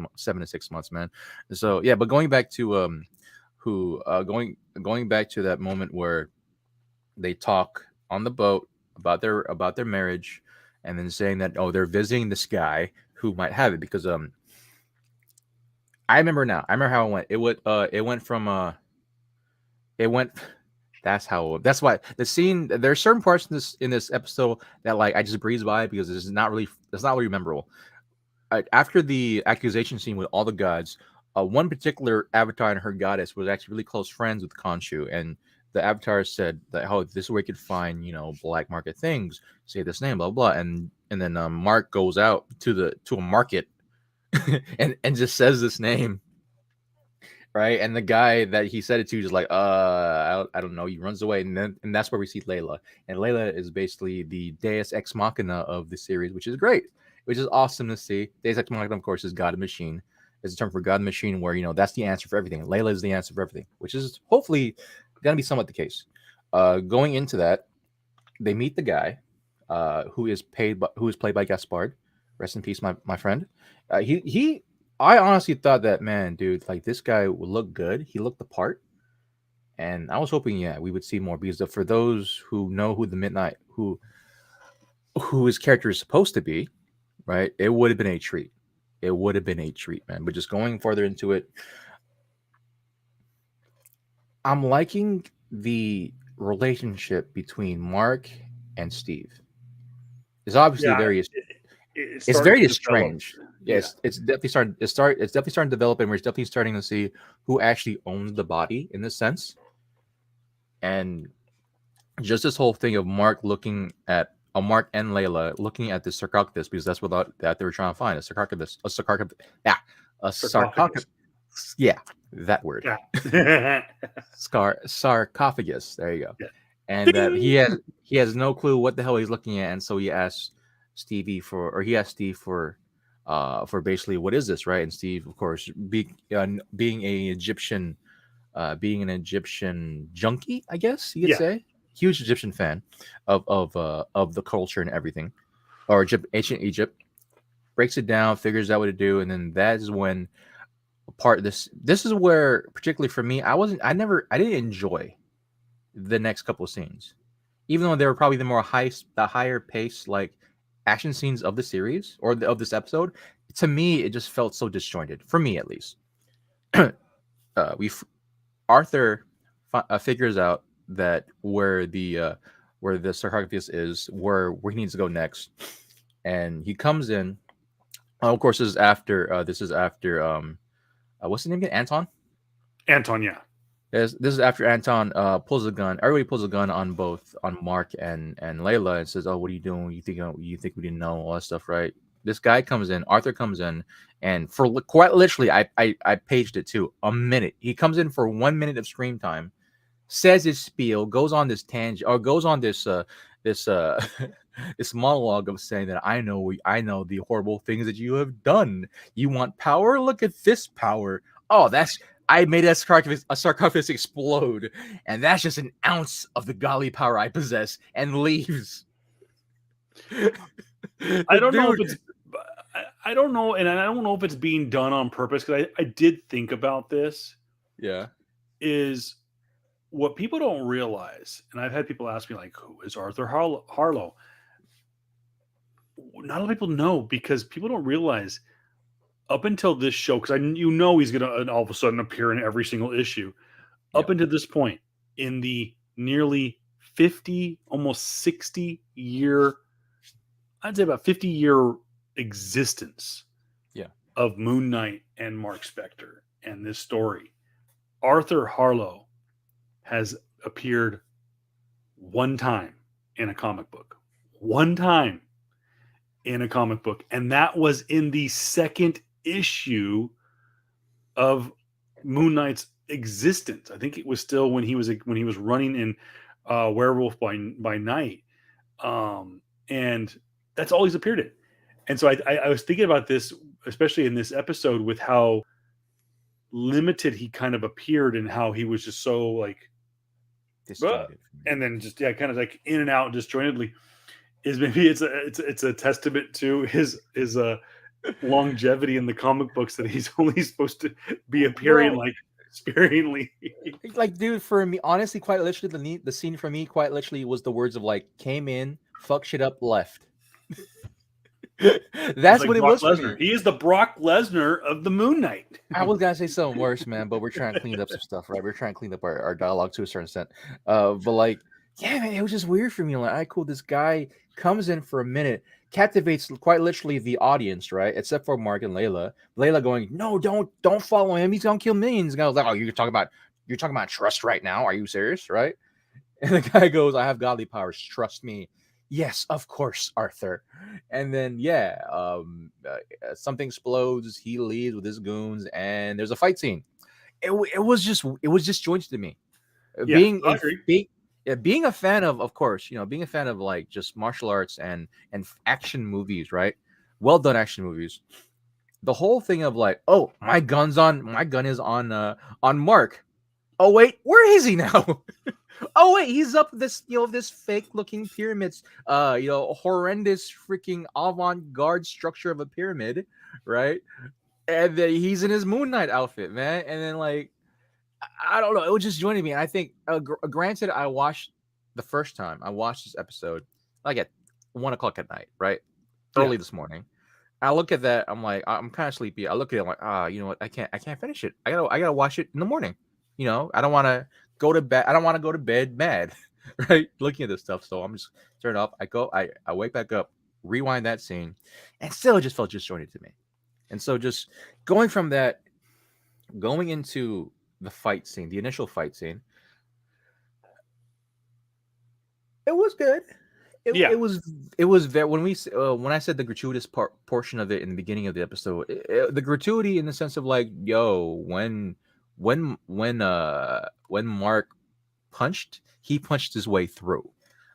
months, man. So yeah, but going back to going back to that moment where they talk on the boat about their marriage, and then saying that, oh, they're visiting this guy who might have it, because I remember how it went. That's why the scene, there are certain parts in this episode that, like, I just breeze by because it's not really memorable. After the accusation scene with all the gods, one particular avatar and her goddess was actually really close friends with Khonshu, and the avatar said that, oh, this is where you could find, black market things, say this name, blah blah, and then Mark goes out to a market and just says this name, right? And the guy that he said it to just like, I don't know. He runs away, and that's where we see Layla. And Layla is basically the Deus Ex Machina of the series, which is great, which is awesome to see. Deus Ex Machina, of course, is God and Machine. It's a term for God and Machine, where that's the answer for everything. Layla is the answer for everything, which is hopefully going to be somewhat the case. Going into that, they meet the guy who is played by Gaspard. Rest in peace, my friend. I honestly thought that, man, dude, like, this guy would look good. He looked the part, and I was hoping, we would see more, because for those who know who his character is supposed to be, right? It would have been a treat. It would have been a treat, man. But just going further into it, I'm liking the relationship between Mark and Steve. It's obviously it's very strange. Yeah, it's definitely starting. It's definitely starting to develop, and we're definitely starting to see who actually owns the body in this sense. And just this whole thing of Mark Mark and Layla looking at this sarcophagus, because that's what that they were trying to find, a sarcophagus. Yeah, that word. Yeah. Sarcophagus. There you go. Yeah. And that he has no clue what the hell he's looking at, and so he asks Steve for basically what is this, right? And Steve, of course, being an Egyptian junkie, I guess you could say, huge Egyptian fan of the culture and everything, or ancient Egypt, breaks it down, figures out what to do, and then that is when this is where, particularly for me, I didn't enjoy the next couple of scenes, even though they were probably the higher pace like action scenes of the series or of this episode. To me, it just felt so disjointed, for me at least. Arthur figures out that where the sarcophagus is, where he needs to go next, and he comes in. Of course, this is after what's his name again? Anton. Yeah. This is after Anton pulls a gun. Everybody pulls a gun on Mark and Layla and says, "Oh, what are you doing? You think we didn't know all that stuff, right?" This guy comes in. Arthur comes in, and for quite literally, I paged it too. A minute. He comes in for 1 minute of screen time, says his spiel, goes on this tangent, or goes on this this monologue of saying that I know the horrible things that you have done. You want power? Look at this power. Oh, I made a sarcophagus explode, and that's just an ounce of the godly power I possess, and leaves. I don't know and I don't know if it's being done on purpose, because I did think about this. Yeah. Is what people don't realize, and I've had people ask me, like, who is Arthur Harlow? Not a lot of people know, because people don't realize up until this show, because he's going to all of a sudden appear in every single issue. Up until this point, in the nearly 50, almost 60 year, I'd say about 50-year existence of Moon Knight and Mark Spector and this story, Arthur Harlow has appeared one time in a comic book. One time in a comic book. And that was in the second issue of Moon Knight's existence. I think it was still when he was running in Werewolf by Night. And that's all he's appeared in. And so I was thinking about this, especially in this episode, with how limited he kind of appeared and how he was just so like and then just kind of like in and out disjointedly. Is maybe it's a testament to his longevity in the comic books, that he's only supposed to be appearing like sparingly. Like, dude, for me, honestly, quite literally, the scene for me, quite literally, was the words of like, came in, fuck shit up, left. That's like what it was for me. He is the Brock Lesnar of the Moon Knight. I was gonna say something worse, man, but we're trying to clean up some stuff, right? We're trying to clean up our dialogue to a certain extent. But like, yeah, man, it was just weird for me. Like, all right, cool. This guy comes in for a minute, captivates quite literally the audience, right? Except for Mark and Layla. Layla going, no, don't follow him. He's gonna kill millions. And I was like, oh, you're talking about trust right now? Are you serious, right? And the guy goes, I have godly powers. Trust me. Yes, of course, Arthur. And then something explodes. He leaves with his goons, and there's a fight scene. It was disjointed to me. Yeah, being a fan of course, being a fan of like just martial arts and action movies, right? Well done action movies. The whole thing of like, oh, my gun is on Mark. Oh wait, where is he now? Oh wait, he's up this fake looking pyramids, horrendous freaking avant-garde structure of a pyramid, right? And then he's in his Moon Knight outfit, man. And then like, I don't know, it was just joining me. And I think, granted, I watched the first time I watched this episode like at 1:00 at night, right? Early this morning. I look at that, I'm like, I'm kind of sleepy. I look at it, I'm like, you know what? I can't finish it. I gotta watch it in the morning. I don't want to go to bed. I don't want to go to bed mad, right? Looking at this stuff. So I'm just turn it off. I wake back up, rewind that scene, and still it just felt disjointed to me. And so just going from that, going into the fight scene, the initial fight scene, it was good. Yeah. It was very when I said the gratuitous portion of it in the beginning of the episode, the gratuity in the sense of like, yo, when Mark punched, he punched his way through.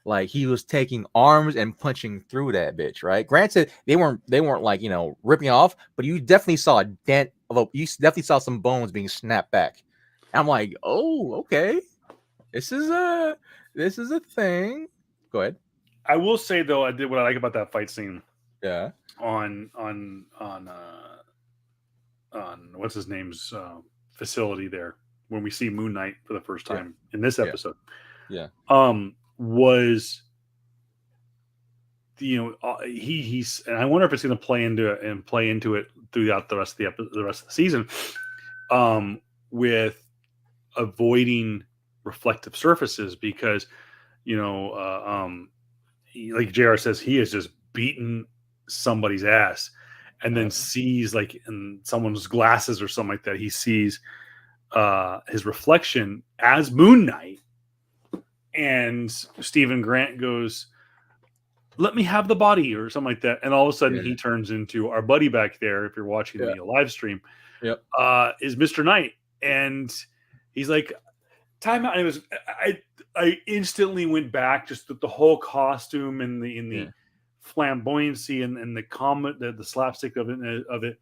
Like he was taking arms and punching through that bitch, right? Granted, they weren't like, ripping off, but you definitely saw a dent you definitely saw some bones being snapped back. I'm like, oh, okay. This is a thing. Go ahead. I will say though, I did what I like about that fight scene. Yeah. On what's his name's facility there when we see Moon Knight for the first time in this episode. Yeah. Was he's and I wonder if it's going to play into it throughout the rest of the season, with avoiding reflective surfaces because like JR says, he has just beaten somebody's ass and then sees like in someone's glasses or something like that, he sees his reflection as Moon Knight, and Stephen Grant goes, "Let me have the body," or something like that, and all of a sudden he turns into our buddy back there. If you're watching the live stream, is Mr. Knight, and he's like, "Time out." And it was I instantly went back, just the whole costume and the flamboyancy and the comment, the slapstick of it,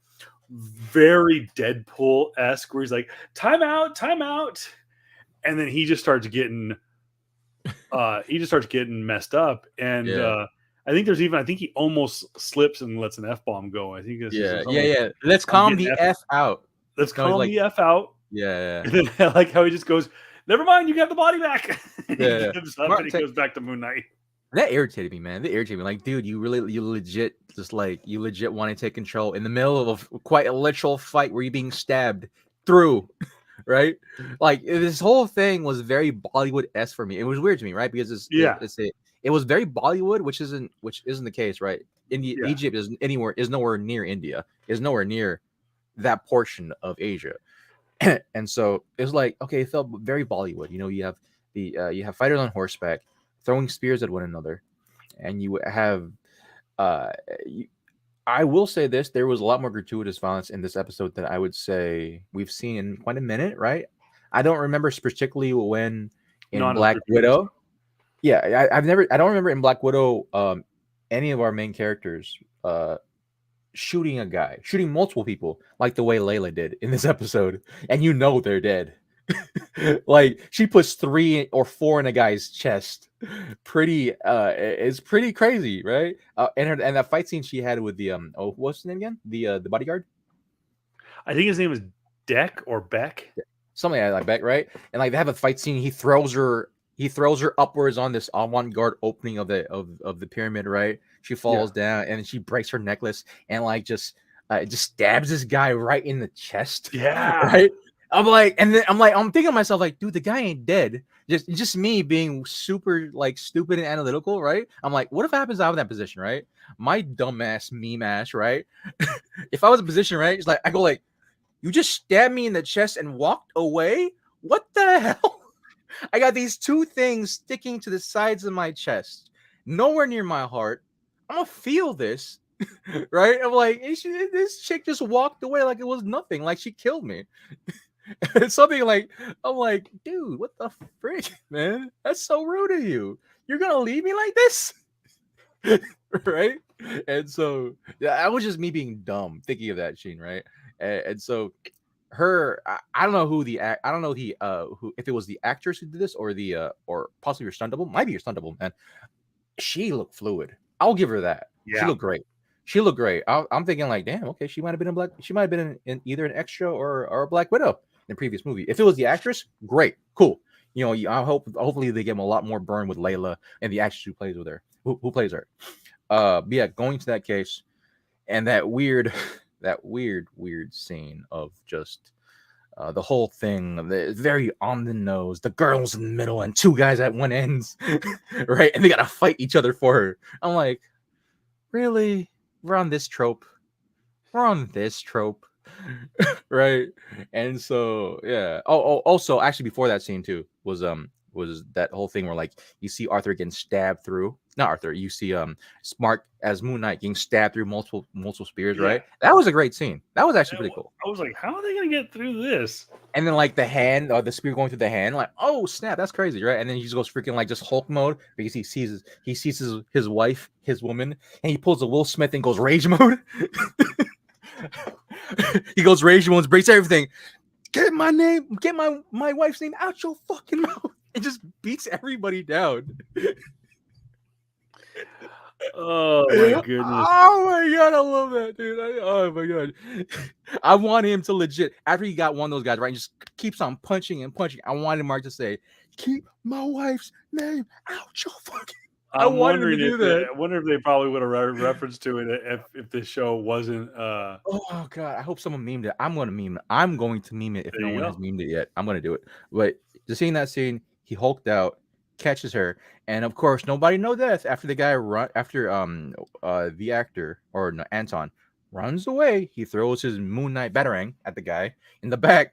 very Deadpool-esque, where he's like, time out, and then he just starts getting messed up, and I think he almost slips and lets an F-bomb go. I think let's calm the F out. Let's calm the F out. And then I like how he just goes, never mind, you got the body back. And he gives up and he goes back to Moon Knight. That irritated me, man. Like, dude, you legit want to take control in the middle of quite a literal fight where you're being stabbed through, right? Like, this whole thing was very Bollywood-esque for me. It was weird to me, right? Because it was very Bollywood, which isn't the case, right? Egypt is nowhere near India, is nowhere near that portion of Asia. And so it was like, okay, it felt very Bollywood. You have you have fighters on horseback throwing spears at one another, and you have I will say this, there was a lot more gratuitous violence in this episode than I would say we've seen in quite a minute, right? I don't remember particularly when in Black Widow. Yeah, I don't remember in Black Widow any of our main characters shooting multiple people like the way Layla did in this episode, and they're dead. Like, she puts 3 or 4 in a guy's chest. It's pretty crazy, right? And that fight scene she had with the what's his name again? The bodyguard. I think his name is Deck or Beck, something like Beck, right? And like they have a fight scene. He throws her upwards on this avant-garde opening of the pyramid, right? She falls down and she breaks her necklace and like just stabs this guy right in the chest. Yeah, right. I'm thinking to myself, like, dude, the guy ain't dead. Just me being super like stupid and analytical, right? I'm like, what if it happens out of that position, right? My dumbass meme ass, right? If I was in a position, right? It's like I go like, you just stabbed me in the chest and walked away. What the hell? I got these 2 things sticking to the sides of my chest, nowhere near my heart. I'm gonna feel this, right? I'm like, this chick just walked away like it was nothing, like she killed me. It's something like, I'm like, dude, what the frick, man? That's so rude of you. You're gonna leave me like this, right? And so that was just me being dumb thinking of that scene, right? And so I don't know who if it was the actress who did this or or possibly your stunt double. Might be your stunt double, man. She looked fluid. I'll give her that. Yeah. She looked great. I'm thinking like, damn, okay, she might have been in either an extra or a Black Widow in the previous movie. If it was the actress, great, cool. I hopefully they give him a lot more burn with Layla and the actress who plays with her, who plays her. But yeah, going to that case and that weird scene of just the whole thing, very on the nose. The girl's in the middle and 2 guys at one end, right? And they gotta fight each other for her. I'm like, really? We're on this trope. we're on this trope, right? And so yeah. Also, actually, before that scene too was that whole thing where like you see Arthur getting stabbed through. Not Arthur. You see Smart as Moon Knight getting stabbed through multiple spears. Yeah. Right. That was a great scene. That was actually pretty cool. I was like, how are they gonna get through this? And then like the hand, or the spear going through the hand, like, oh snap, that's crazy, right? And then he just goes freaking like just Hulk mode because he sees his wife, his woman, and he pulls a Will Smith and goes rage mode. He goes rage mode, breaks everything. Get my wife's name out your fucking mouth. It just beats everybody down. Oh my goodness. Oh my god, I love that, dude. Oh my god. I want him to legit, after he got one of those guys, right, just keeps on punching and punching. I wanted Mark to say, keep my wife's name out your fucking. I wanted to do that. I wonder if they probably would have reference to it if the show wasn't. Oh god, I hope someone memed it. I'm going to meme it if no one has memed it yet. I'm going to do it. But just seeing that scene, he hulked out, catches her, and of course, nobody no death after the guy the actor or no, Anton runs away. He throws his Moon Knight batarang at the guy in the back,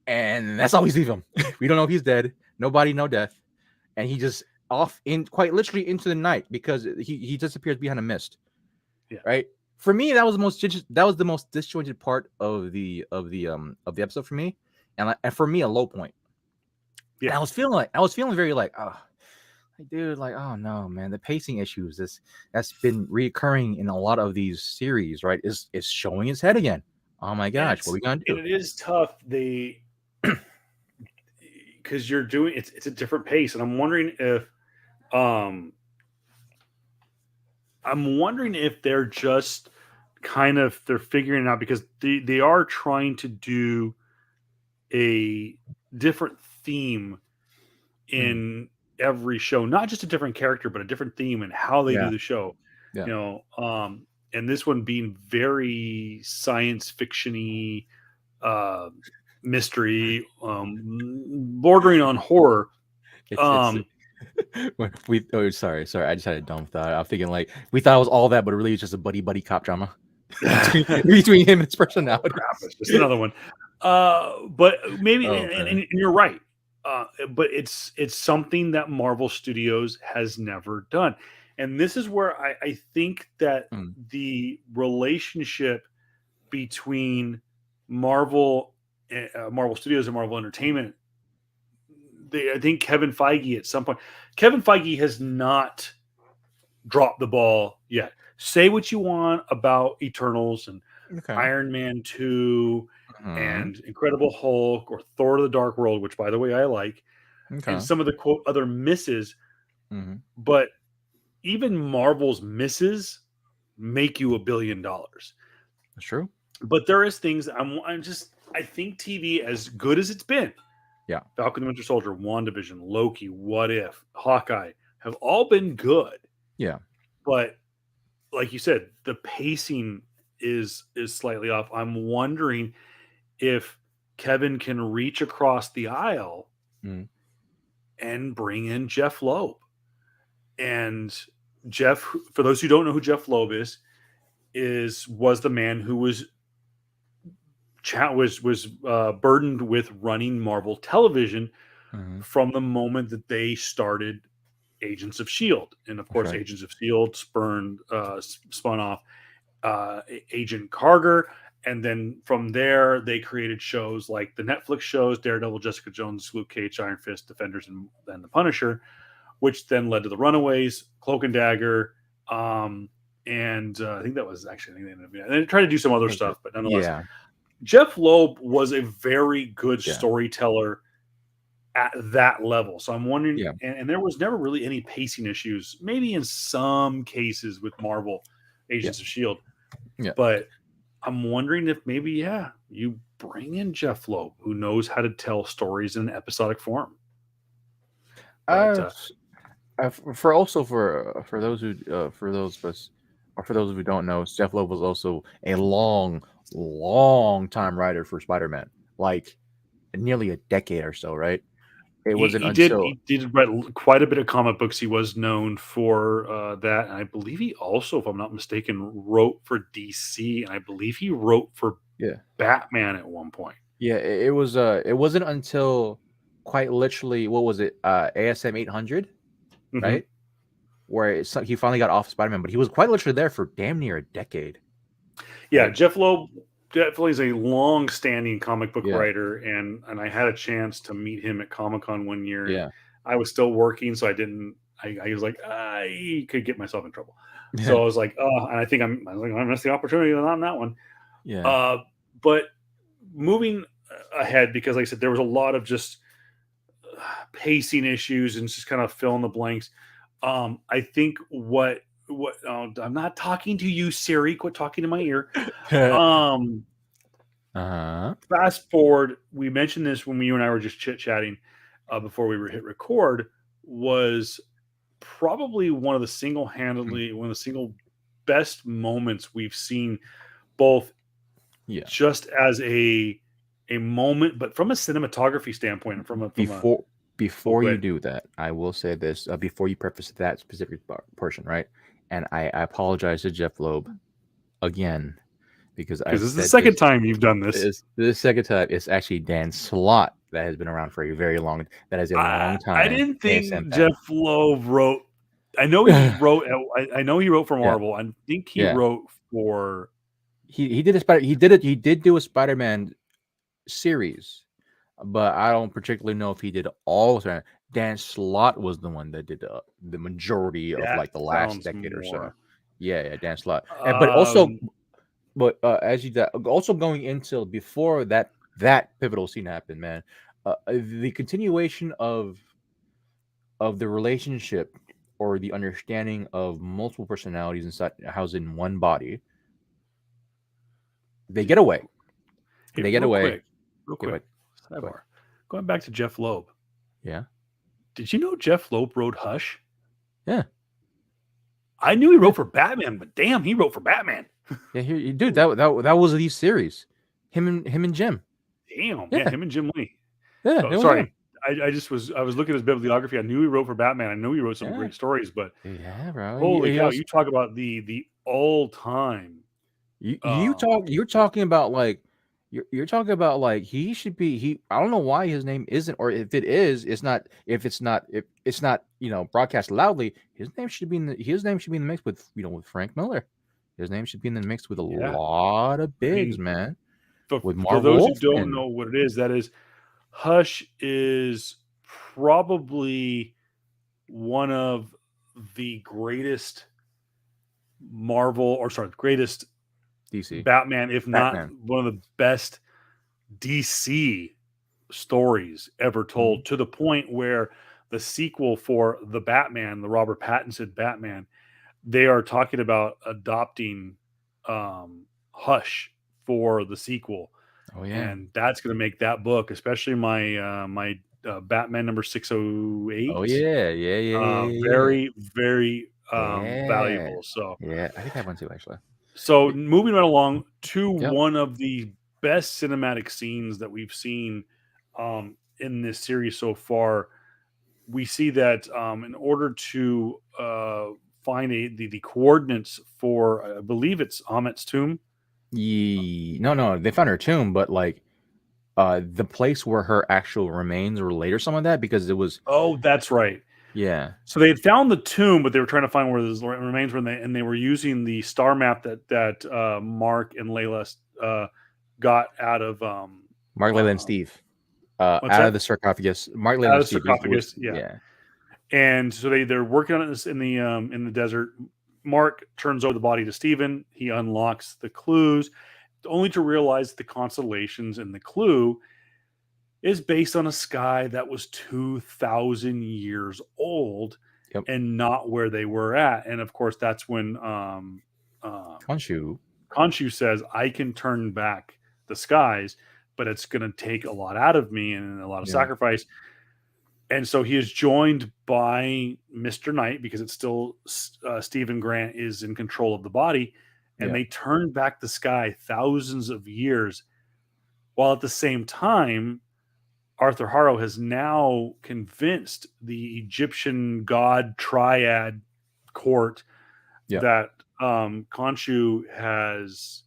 and that's all we see of him. We don't know if he's dead. Nobody no death, and he just off in quite literally into the night because he disappears behind a mist. Yeah. Right. For me, that was the most disjointed part of the episode for me, and for me a low point. Yeah. And I was feeling very like, oh, dude, like, oh no, man, the pacing issues that's been reoccurring in a lot of these series, right? Is showing its head again. Oh my gosh, what are we gonna do? And it is tough. Because you're doing it's a different pace, and I'm wondering if they're just they're figuring it out because they are trying to do a different theme in every show, not just a different character, but a different theme and how they do the show. Yeah. You know, and this one being very science fiction-y, mystery, bordering on horror. Sorry, I just had a dumb thought. I'm thinking like we thought it was all that, but really it's just a buddy cop drama between him and his personality. It's just another one. But maybe, and you're right. But it's something that Marvel Studios has never done, and this is where I think that the relationship between Marvel Studios and Marvel Entertainment. I think Kevin Feige at some point. Kevin Feige has not dropped the ball yet. Say what you want about Eternals and Iron Man 2 and Incredible Hulk or Thor: The Dark World, which by the way I like, and some of the quote other misses. But even Marvel's misses make you $1 billion. That's true. But there is things I think TV, as good as it's been, Falcon the Winter Soldier, WandaVision, Loki, What If, Hawkeye, have all been good. Yeah. But like you said, the pacing is slightly off. I'm wondering if Kevin can reach across the aisle and bring in Jeff Loeb. And Jeff, for those who don't know who Jeff Loeb was the man who was burdened with running Marvel Television from the moment that they started Agents of S.H.I.E.L.D. And of course, Agents of S.H.I.E.L.D. spun off Agent Carter. And then from there, they created shows like the Netflix shows, Daredevil, Jessica Jones, Luke Cage, Iron Fist, Defenders, and then The Punisher, which then led to The Runaways, Cloak and Dagger, and I think that was actually the end of it. And they tried to do some other stuff, but nonetheless, Jeff Loeb was a very good storyteller at that level. So I'm wondering, and there was never really any pacing issues, maybe in some cases with Marvel Agents of S.H.I.E.L.D. But I'm wondering if maybe, you bring in Jeff Loeb, who knows how to tell stories in episodic form. But, for those who don't know, Jeff Loeb was also a long time writer for Spider-Man, like nearly a decade or so, right? It wasn't He did. until He did write quite a bit of comic books. He was known for that, and I believe he also, if I'm not mistaken, wrote for DC, and I believe he wrote for yeah. Batman at one point. Yeah, it was it wasn't until quite literally what was it? ASM 800, Hmm. right? Where he finally got off Spider-Man, but he was quite literally there for damn near a decade. Yeah, Like, Jeff Loeb definitely is a long-standing comic book yeah, writer, and I had a chance to meet him at Comic-Con one year, and yeah. I was still working, so I didn't. I was like, I could get myself in trouble, Yeah. so I was like, oh, and I was like, I missed the opportunity on that one. Yeah. Uh, but moving ahead, because like I said, there was a lot of just pacing issues and just kind of fill in the blanks. I think what I'm not talking to you, Siri. Quit talking to my ear. Um, Uh-huh. Fast forward, we mentioned this when you and I were just chit chatting before we were hit record. Was probably one of the one of the single best moments we've seen, both Yeah. just as a moment, but from a cinematography standpoint, and from a Before oh, before go you ahead. do that, I will say this before you preface that specific portion, right? And I apologize to Jeff Loeb again because Because I've this is the said second this. time you've done this. This second time it's actually Dan Slott that has been around for a very long. That is a long I time didn't ASM think fan. Jeff Loeb wrote. I know he wrote. I know he wrote for Yeah, Marvel. I think he yeah. wrote for. He did a spider. He did it. He did do a Spider-Man series, but I don't particularly know if he did all of them. Dan Slott was the one that did the majority of That like the last sounds decade or so. more. Yeah, yeah, Dan Slott. And but also, Um, but as you also going into before that pivotal scene happened, man, the continuation of the relationship or the understanding of multiple personalities inside housed in one body, they get away. hey, They get away. real Go quick. ahead. Go ahead. Sidebar. Going back to Jeff Loeb. Yeah, Did you know Jeff Loeb wrote Hush? yeah. I knew he Yeah. wrote for Batman, but damn, he wrote for Batman. Yeah, here, dude, that was these series. Him and Jim. Damn, yeah, Yeah, him and Jim Lee. yeah, So it was him. sorry, I just I was looking at his bibliography. I knew he wrote for Batman. I know he wrote some Yeah, great stories, but yeah, bro. holy cow, you talk about the all time. You're talking about like you're talking about like he should be I don't know why his name isn't, or if it is, if it's not broadcast loudly, his name should be in the mix with with Frank Miller. His name should be in the mix with a Yeah, lot of I bigs, mean, man. With for Marv those who don't Wolfman. know what it is, that is Hush is probably one of the greatest Marvel, or sorry, greatest DC. Batman, if not Batman. one of the best DC stories ever Mhm. told, to the point where the sequel for the Batman, the Robert Pattinson Batman, they are talking about adopting Hush for the sequel, Oh yeah. and that's going to make that book, especially my Batman number Oh 608, yeah. Yeah. Yeah. Yeah. Yeah. very very Yeah. valuable. So Yeah. I think I have one too, actually. moving right along to Yep. one of the best cinematic scenes that we've seen in this series so far. We see that in order to find the coordinates for, I believe it's Amit's tomb. No, no, they found her tomb, but like the place where her actual remains were laid or something like that, because it was Oh, that's right. yeah. So they had found the tomb, but they were trying to find where the remains were, and they were using the star map that Mark and Layla got out of Mark, Layla, and uh, Steve. what's Out of that? the sarcophagus. Mark, Layla, Out and of the Steve was sarcophagus, yeah. yeah. And so they're working on this in the desert. Mark turns over the body to Steven. He unlocks the clues, only to realize the constellations in the clue is based on a sky that was 2,000 years old Yep. and not where they were at. And of course, that's when Khonshu. Khonshu says, I can turn back the skies, but it's going to take a lot out of me and a lot of Yeah. sacrifice. And so he is joined by Mr. Knight, because it's still Stephen Grant is in control of the body, and Yeah. they turn back the sky thousands of years, while at the same time Arthur Harrow has now convinced the Egyptian god triad court Yeah. that Khonshu has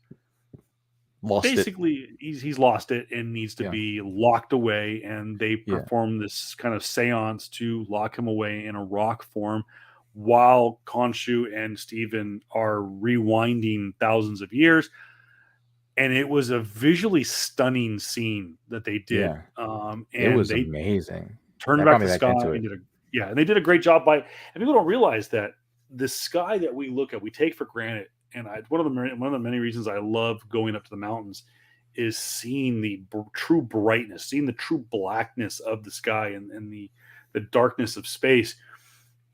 Lost it. basically he's lost it and needs to Yeah. be locked away, and they Yeah. perform this kind of seance to lock him away in a rock form while Khonshu and Stephen are rewinding thousands of years. And it was a visually stunning scene that they did. Yeah. It And was they amazing. turned That back brought me the back sky into and it. and they did a great job by, and people don't realize that the sky that we look at, we take for granted. And one of the many reasons I love going up to the mountains is seeing the true brightness, seeing the true blackness of the sky and the darkness of space.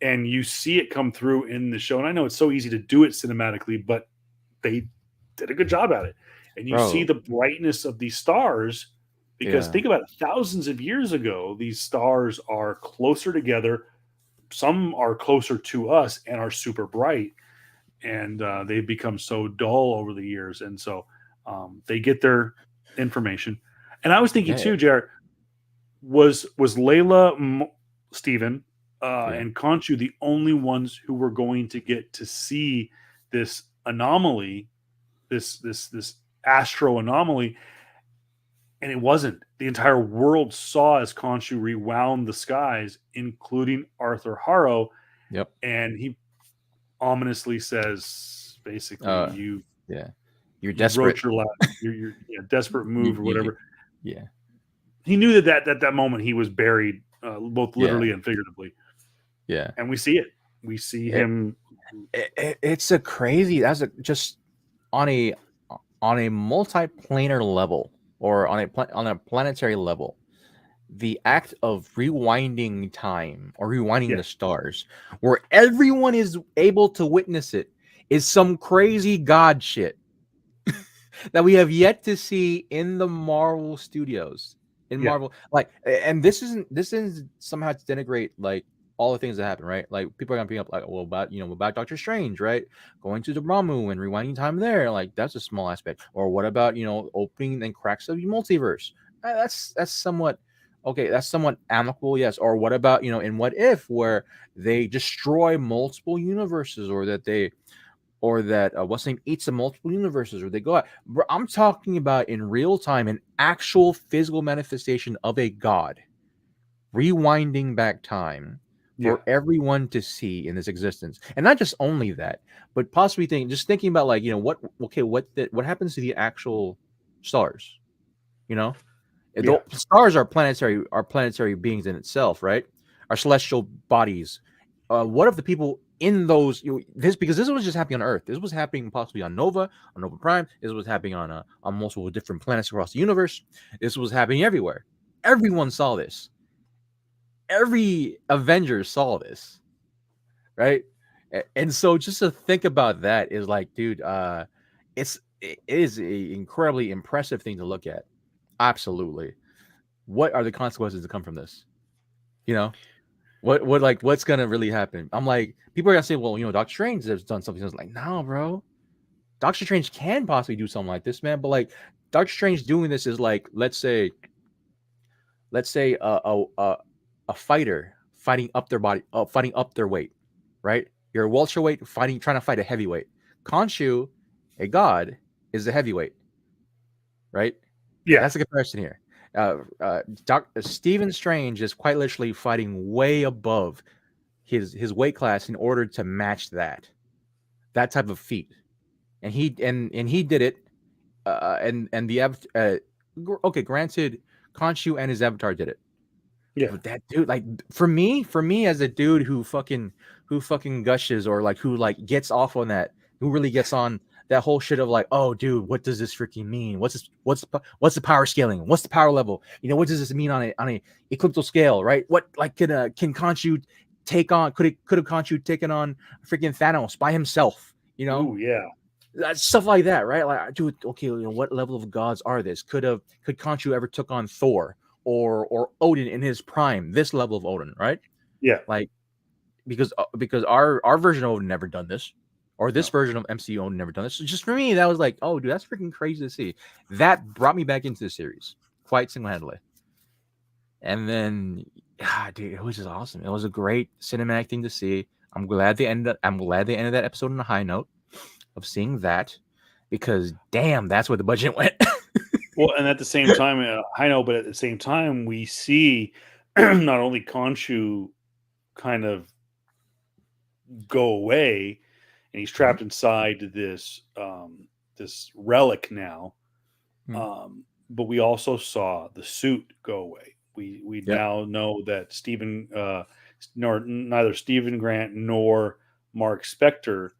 And you see it come through in the show. And I know it's so easy to do it cinematically, but they did a good job at it. And you see Bro. the brightness of these stars, because Yeah. think about it, thousands of years ago, these stars are closer together. Some are closer to us and are super bright, and they've become so dull over the years. And so they get their information. And I was thinking Yeah. too, Jared, was Layla, Stephen, Yeah. and Khonshu the only ones who were going to get to see this anomaly, this astro anomaly? And it wasn't. The entire world saw as Khonshu rewound the skies, including Arthur Harrow, Yep. and he ominously says, basically, Uh. Yeah. You're you desperate. wrote your last, your desperate move or You. whatever. Yeah. He knew that moment he was buried, both Yeah. literally and figuratively. Yeah. And we see it. We see It, him. it's a crazy. That's just on a multiplanar level, or on a planetary level. The act of rewinding time, or rewinding Yeah, the stars, where everyone is able to witness it, is some crazy god shit that we have yet to see in the Marvel studios. In yeah, Marvel, like, and this isn't somehow to denigrate like all the things that happen, right? Like, people are gonna bring up, like, well, about Doctor Strange, right? Going to the Ramu and rewinding time there, like, that's a small aspect. Or what about, opening and cracks of the multiverse? That's somewhat okay. That's somewhat amicable, yes. Or what about, in What If, where they destroy multiple universes, or that what's the name eats the multiple universes, or they go out. I'm talking about in real time an actual physical manifestation of a god rewinding back time yeah, for everyone to see in this existence. And not just only that, but possibly thinking about, like, what happens to the actual stars, you know yeah, the stars are planetary beings in itself, right? Are celestial bodies. What if the people in those, because this was just happening on Earth. This was happening possibly on Nova Prime. This was happening on multiple different planets across the universe. This was happening everywhere. Everyone saw this. Every Avenger saw this, right? And so just to think about that is like, dude, it is a incredibly impressive thing to look at. Absolutely. What are the consequences that come from this? You know, what's gonna really happen? I'm like, people are gonna say, well, Doctor Strange has done something. I was like, no, bro. Doctor Strange can possibly do something like this, man. But like, Doctor Strange doing this is like, let's say a fighter fighting up their body, fighting up their weight, right? You're a welterweight trying to fight a heavyweight. Khonshu, a god, is a heavyweight, right? yeah, That's the comparison here. Stephen Strange is quite literally fighting way above his weight class in order to match that type of feat, and he did it. And the okay, granted, Khonshu and his avatar did it. yeah. But that dude, like, for me as a dude who fucking gushes, or like who like gets off on that, who really gets on that whole shit of like, oh, dude, what does this freaking mean? What's the power scaling? What's the power level? What does this mean on a ecliptical scale, right? What, like, can Khonshu take on? Could Khonshu taken on freaking Thanos by himself? Ooh, yeah, Stuff like that, right? Like, dude, okay, what level of gods are this? Could Khonshu ever took on Thor or Odin in his prime? This level of Odin, right? yeah. Like, because our version of Odin never done this, or this No. version of MCU Odin never done this. So just for me, that was like, oh, dude, that's freaking crazy to see. That brought me back into the series quite single handedly. And then, dude, it was just awesome. It was a great cinematic thing to see. I'm glad they ended. I'm glad they ended that episode on a high note of seeing that, because damn, that's where the budget went. Well, and at the same time, I know, but at the same time, we see not only Khonshu kind of go away, and he's Mhm. trapped inside this relic now. Mhm. But we also saw the suit go away. We Yep. now know that neither Stephen Grant nor Mark Spector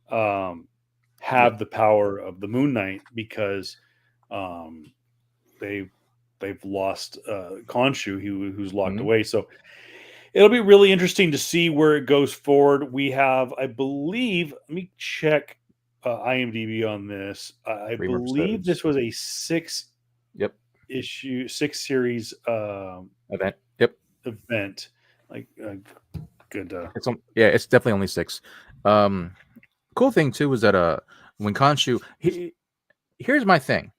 have Yep. the power of the Moon Knight because um, they they've lost Khonshu, who's locked Mhm. away. So it'll be really interesting to see where it goes forward. We have, I believe, let me check IMDb on this. I 3 more believe episodes. this was a six Yep. series Event. Yep. event. Like good. Yeah, it's definitely only 6. Um, cool thing too was that when Khonshu, here's my thing.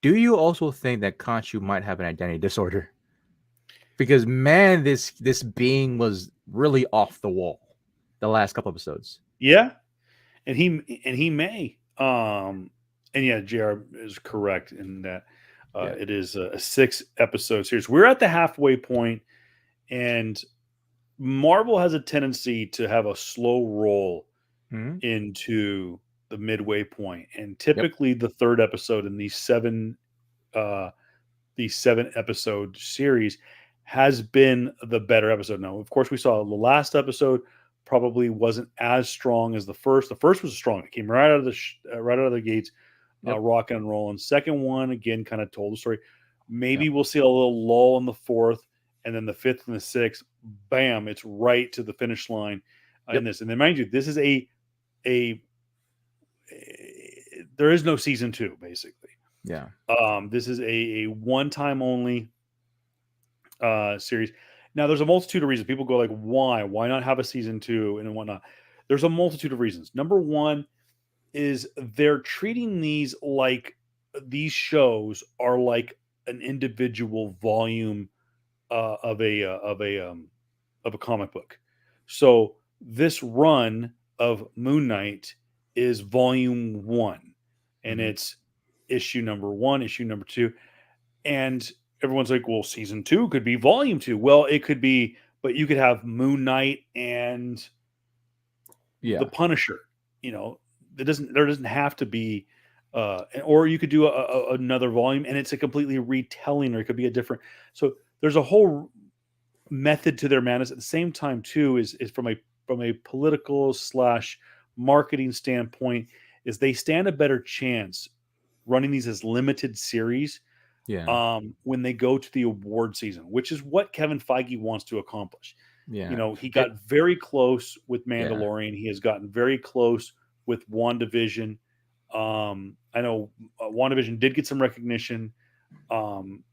Do you also think that Khonshu might have an identity disorder? Because man, this being was really off the wall the last couple episodes. Yeah, and he may. And yeah, JR is correct in that Yeah. it is a 6 episode series. We're at the halfway point, and Marvel has a tendency to have a slow roll Hmm. into the midway point, and Yep. typically the third episode in uh, these 7 episode series has been the better episode. Now, of course, we saw the last episode probably wasn't as strong as the first. The first was strong; it came right out of right out of the gates, Yep. rocking and rolling. Second one again kind of told the story. Yep. Maybe we'll see a little lull in the fourth, and then the fifth and the sixth, bam! It's right to the finish line in Yep. this. And then, mind you, this is a there is no season 2 basically. Yeah. This is a one time only series. Now, there's a multitude of reasons. People go like, "Why? Why not have a season 2 and whatnot?" There's a multitude of reasons. Number one is they're treating these shows are like an individual volume of a comic book. So this run of Moon Knight is volume 1, and Hmm. it's issue number 1, issue number 2, and everyone's like, "Well, season 2 could be volume 2." Well, it could be, but you could have Moon Knight and the Yeah. Punisher. There doesn't have to be, or you could do another volume, and it's a completely retelling, or it could be a different. So there's a whole method to their madness. At the same time, too, is from a political slash marketing standpoint, is they stand a better chance running these as limited series Yeah. when they go to the award season, which is what Kevin Feige wants to accomplish. Yeah. He It. got very close with Yeah. Mandalorian. He has gotten very close with WandaVision. I know WandaVision did get some recognition. Um,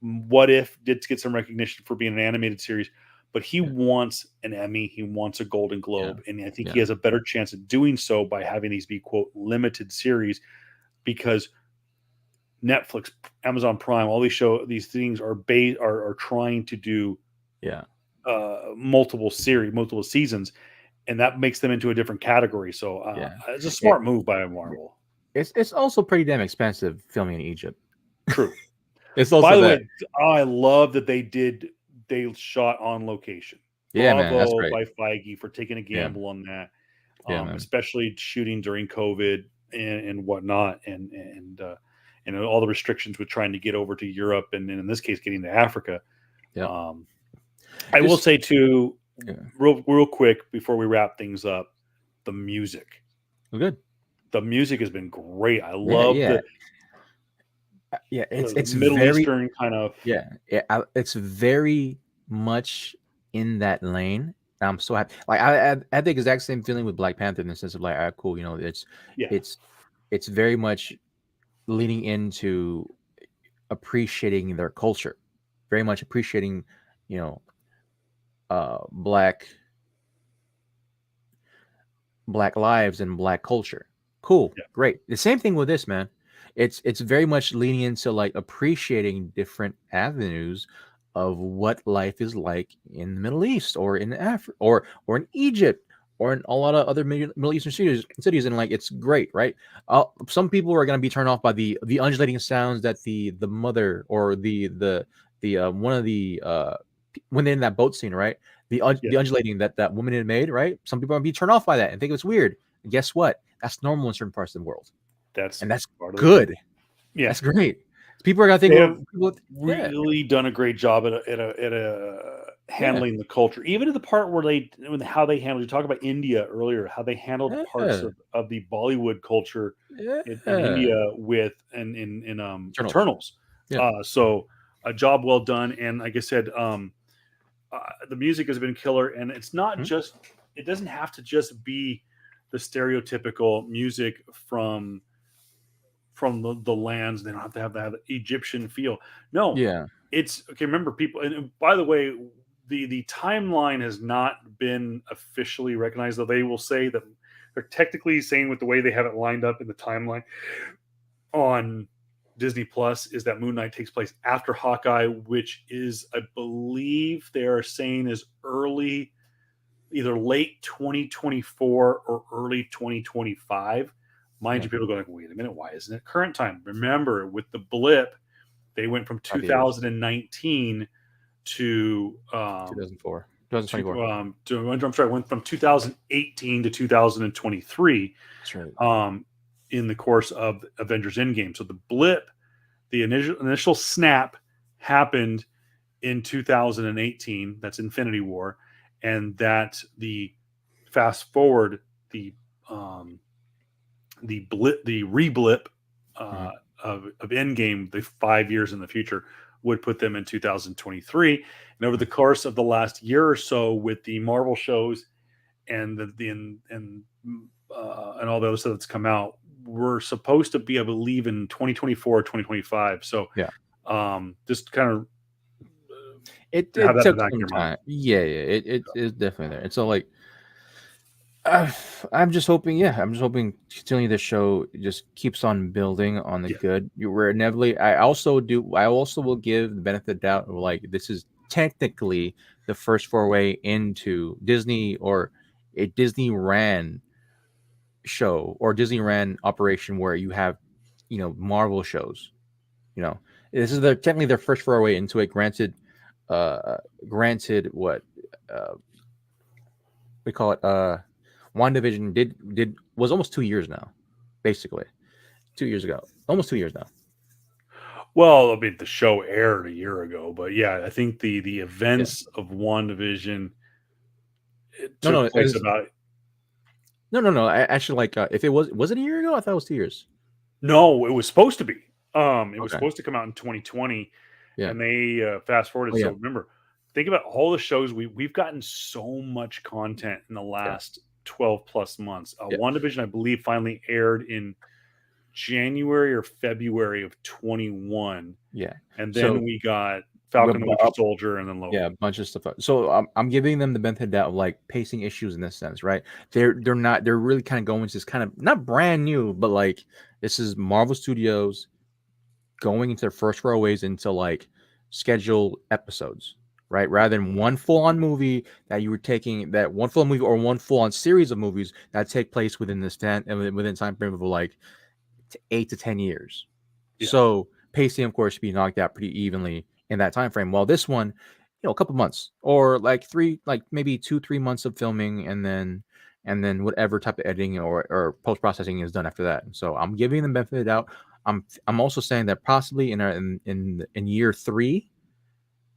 what If did get some recognition for being an animated series, but he Yeah. wants an Emmy, he wants a Golden Yeah. Globe, and I think he Yeah. has a better chance of doing so by having these be quote limited series because Netflix, Amazon Prime, all these things are trying to do Yeah. multiple seasons, and that makes them into a different category. So Yeah. it's a It, smart move by Marvel. it's also pretty damn expensive filming in Egypt. True. It's also By the that. way, I love that they shot on location. Yeah, man, that's Bravo great. by Feige for taking a Yeah. gamble on that, Yeah, man. especially shooting during COVID and whatnot, and all the restrictions with trying to get over to Europe, and in this case, getting to Africa. Yeah. I will Just say too, yeah. real quick before we wrap things up, the music. Good. The music has been great. I Yeah, love yeah. Yeah, the it's Middle very Eastern kind of. yeah, it's very much in that lane. I'm so happy. Like I had the exact same feeling with Black Panther in the sense of like, cool, Yeah, it's it's very much leaning into appreciating their culture, very much appreciating, you know, black lives and black culture. Cool, yeah, great. The same thing with this, man. It's very much leaning into like appreciating different avenues of what life is like in the Middle East or in Africa or in Egypt or in a lot of other Middle Eastern cities, and like it's great, right? Some people are going to be turned off by the undulating sounds that the mother or the one of the when they're in that boat scene, right? The undulating that woman had made, right? Some people are going to be turned off by that and think it's weird. And guess what? That's normal in certain parts of the world, That's and that's part of the good. yeah. That's great. People are gonna think They have yeah, really done a great job at yeah, handling the culture, even to the part where how they handle. You talk about India earlier, how they handled parts yeah, of the Bollywood culture in yeah. India with and in Journals. Eternals. Yeah. So a job well done, and like I said, the music has been killer, and it's not Mhm. just. It doesn't have to just be the stereotypical music from the lands. They don't have to have that Egyptian feel. No, Yeah. it's okay. Remember, people. And by the way, the timeline has not been officially recognized. Though they will say that they're technically saying with the way they have it lined up in the timeline on Disney Plus is that Moon Knight takes place after Hawkeye, which is, I believe, they are saying is early, either late 2024 or early 2025. Mind Yeah. you, people are going, wait a minute, why isn't it current time? Remember, with the blip, they went from 5 years. 2019 to 2004. 2024. I'm sorry, went from 2018 to 2023 That's right. in the course of Avengers Endgame. So the blip, the initial snap happened in 2018. That's Infinity War, and that the fast forward um, the re-blip Mhm. of Endgame, the 5 years in the future, would put them in 2023. And over the course of the last year or so, with the Marvel shows and and all the other stuff that's come out, we're supposed to be, I believe, in 2024 or 2025. So Yeah. just kind of have It that in took the back of some your mind. time. Yeah, yeah. It is definitely there. And so like uh, I'm just hoping, yeah, I'm just hoping continually the show just keeps on building on the Yeah. good. You were inevitably I also will give the benefit of the doubt of like this is technically the first foray into Disney or a Disney ran show or Disney ran operation where you have, Marvel shows. You know, this is technically their first foray into it. Uh, granted, what uh, we call it, WandaVision did was almost 2 years now, basically 2 years ago, almost 2 years now. Well, I mean, the show aired a year ago, but yeah, I think the Yeah, events of WandaVision, it no, no, took place about. no. Actually, like, if it was it a year ago? I thought it was 2 years. No, it was supposed to be. It was Okay, supposed to come out in 2020, yeah, and they fast forwarded. oh So yeah, remember, think about all the shows we've gotten so much content in the yeah, last 12 plus months. yeah, WandaVision, I believe, finally aired in January or February of 21, yeah. and then So we got we're Falcon and Winter Soldier, and then yeah, Loki. a bunch of stuff. So I'm giving them the benefit of the doubt of like pacing issues in this sense, right? They're really kind of going to this kind of not brand new, but like this is Marvel Studios going into their first forays into like scheduled episodes, right? Rather than one full on movie that you were taking that one full movie or one full on series of movies that take place within this within time frame of like 8 to 10 years. Yeah, So pacing, of course, should be knocked out pretty evenly in that time frame. While this one, a couple months or like like maybe 2, 3 months of filming, and then whatever type of editing or post processing is done after that. So I'm giving them benefit of the doubt. I'm also saying that possibly in year three,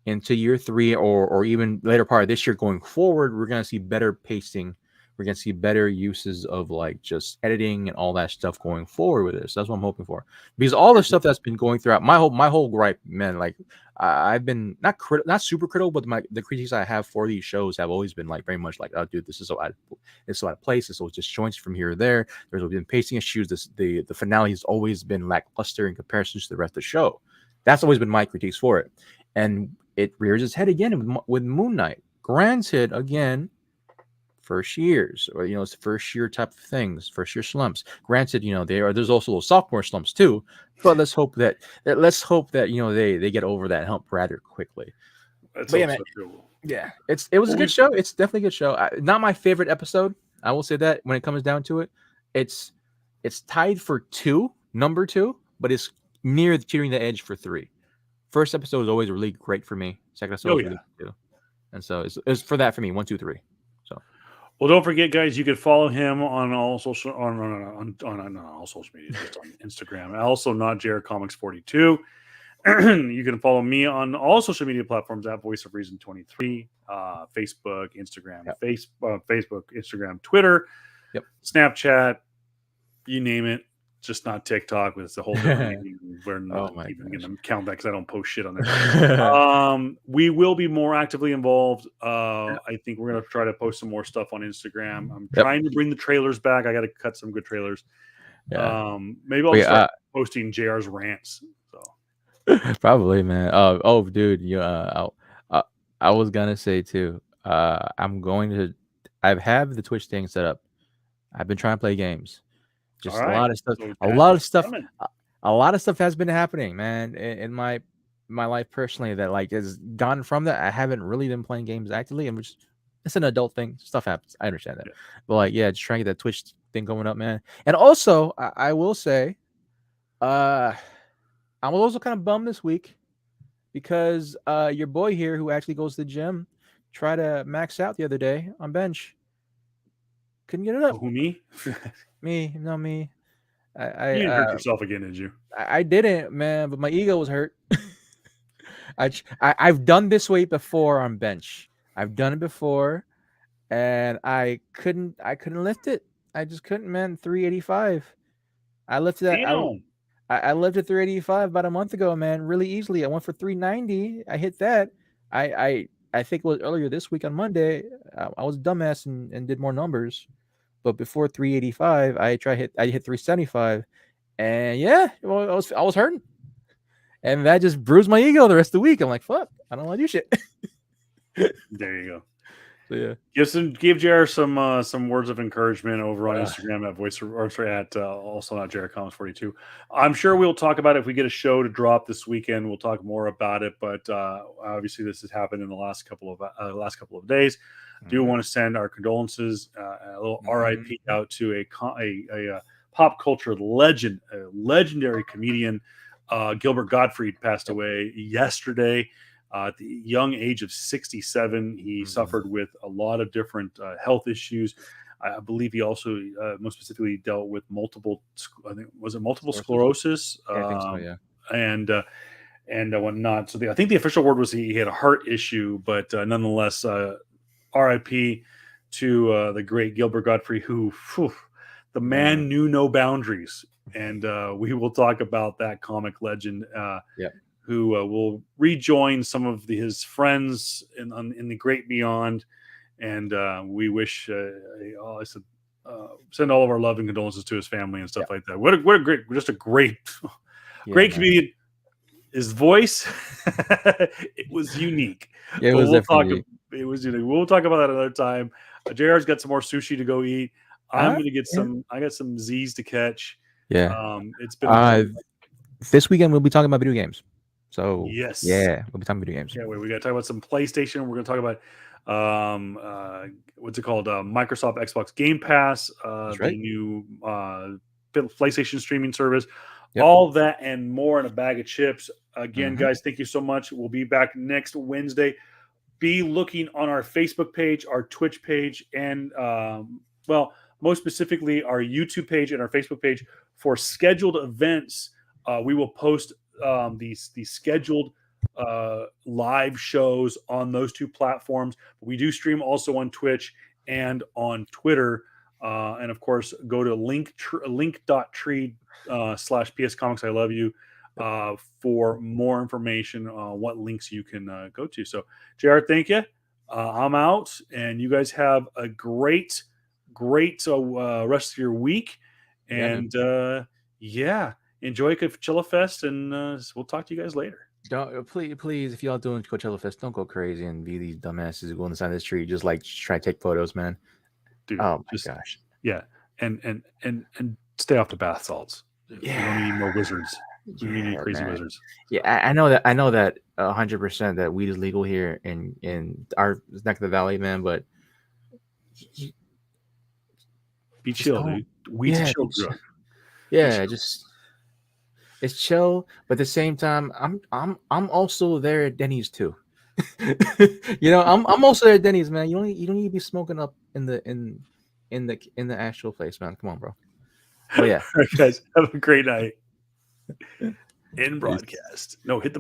into year three, or even later part of this year going forward, we're gonna see better pacing. We're gonna see better uses of like just editing and all that stuff going forward with this. That's what I'm hoping for. Because all the stuff that's been going throughout my whole gripe, man, like I've been not super critical, but the critiques I have for these shows have always been like very much like, oh, dude, this is so out of place. This was just joints from here or there. There's been pacing issues. The finale has always been lackluster in comparison to the rest of the show. That's always been my critiques for it, and it rears its head again with Moon Knight. Granted, again, first years, or it's the first year type of things, first year slumps. Granted, there's also those sophomore slumps too, but let's hope that they get over that hump rather quickly. Let's But yeah, hope man, so too. yeah, it was a good show. It's definitely a good show. Not my favorite episode. I will say that when it comes down to it, it's tied for number two, but it's near cheating the edge for three. First episode was always really great for me. Second episode Oh was yeah. really good too. And so it's for that for me. 1, 2, 3. So Well, don't forget, guys, you can follow him on all social on all social media, just on Instagram. Also, not Jared Comics 42. You can follow me on all social media platforms at Voice of Reason 23, Facebook, Instagram, Yep. Facebook, Instagram, Twitter, Yep. Snapchat, you name it. Just not TikTok, but it's a whole different meaning. We're not even going to count that because I don't post shit on there. We will be more actively involved. I think we're going to try to post some more stuff on Instagram. I'm trying to bring the trailers back. I got to cut some good trailers. Yeah. Maybe I'll start posting JR's rants. So probably, man. Dude, I was gonna say too. I'm going to. I have the Twitch thing set up. I've been trying to play games. Just a lot of stuff. So a lot of stuff. coming. A lot of stuff has been happening, man, in my life personally. That like has gone from that. I haven't really been playing games actively, and which it's an adult thing. Stuff happens. I understand that, but like, yeah, just trying to get that Twitch thing going up, man. And also, I will say, I was also kind of bummed this week because your boy here, who actually goes to the gym, tried to max out the other day on bench. Couldn't get it up. Who, me? Me, not me. You didn't hurt yourself again, did you? I didn't, man, but my ego was hurt. I've done this weight before on bench. I've done it before, and I couldn't lift it. I just couldn't, man. 385. I lifted that. I lifted 385 about a month ago, man. Really easily. I went for 390. I hit that. I think it was earlier this week on Monday. I was a dumbass and did more numbers. But before 385, I hit 375, and yeah, well, I was hurting, and that just bruised my ego the rest of the week. I'm like, fuck, I don't want to do shit. There you go. So yeah, give JR some words of encouragement over on Instagram at voice or sorry at also not JR Comics 42. I'm sure we'll talk about it if we get a show to drop this weekend. We'll talk more about it, but obviously this has happened in the last couple of days. Do want to send our condolences, a little RIP out to a pop culture legend, a legendary comedian. Gilbert Gottfried passed away yesterday at the young age of 67. He suffered with a lot of different health issues. I believe he also, most specifically, dealt with multiple sclerosis? Yeah, I think so, yeah. And whatnot. So I think the official word was he had a heart issue, but nonetheless, RIP to the great Gilbert Gottfried, who the man knew no boundaries. And we will talk about that comic legend who will rejoin some of his friends in the great beyond. And we wish, send all of our love and condolences to his family and stuff like that. What a great comedian. His voice, it was unique. Yeah, it was definitely it was unique. We'll talk about that another time. JR's got some more sushi to go eat. I'm going to get some. I got some Z's to catch. Yeah. It's been this weekend we'll be talking about video games. So yes, yeah, we'll be talking video games. Yeah, we got to talk about some PlayStation. We're going to talk about what's it called? Microsoft Xbox Game Pass, the new PlayStation streaming service. Yep. All that and more in a bag of chips. Again, guys, thank you so much. We'll be back next Wednesday. Be looking on our Facebook page, our Twitch page, and most specifically our YouTube page and our Facebook page for scheduled events. We will post these scheduled live shows on those two platforms. We do stream also on Twitch and on Twitter. And of course, go to link.tree /PS Comics I Love You for more information on what links you can go to. So, JR, thank you. I'm out, and you guys have a great rest of your week. And enjoy Coachella Fest, and we'll talk to you guys later. Don't please, if y'all doing Coachella Fest, don't go crazy and be these dumbasses who go on the side of the street just try to take photos, man. Dude, oh my gosh. Yeah, and stay off the bath salts. Yeah, we don't need more wizards. We need crazy wizards. Yeah, I know that 100% that weed is legal here in our neck of the valley, man. But you, Be just chill, don't. dude. Weed's a Yeah, chill drug. Be yeah, chill. just it's chill, but at the same time, I'm also there at Denny's too. I'm also there at Denny's, man. You don't need to be smoking up in the actual place, man. Come on, bro. But yeah, All right, guys, have a great night. In peace. broadcast. No, hit the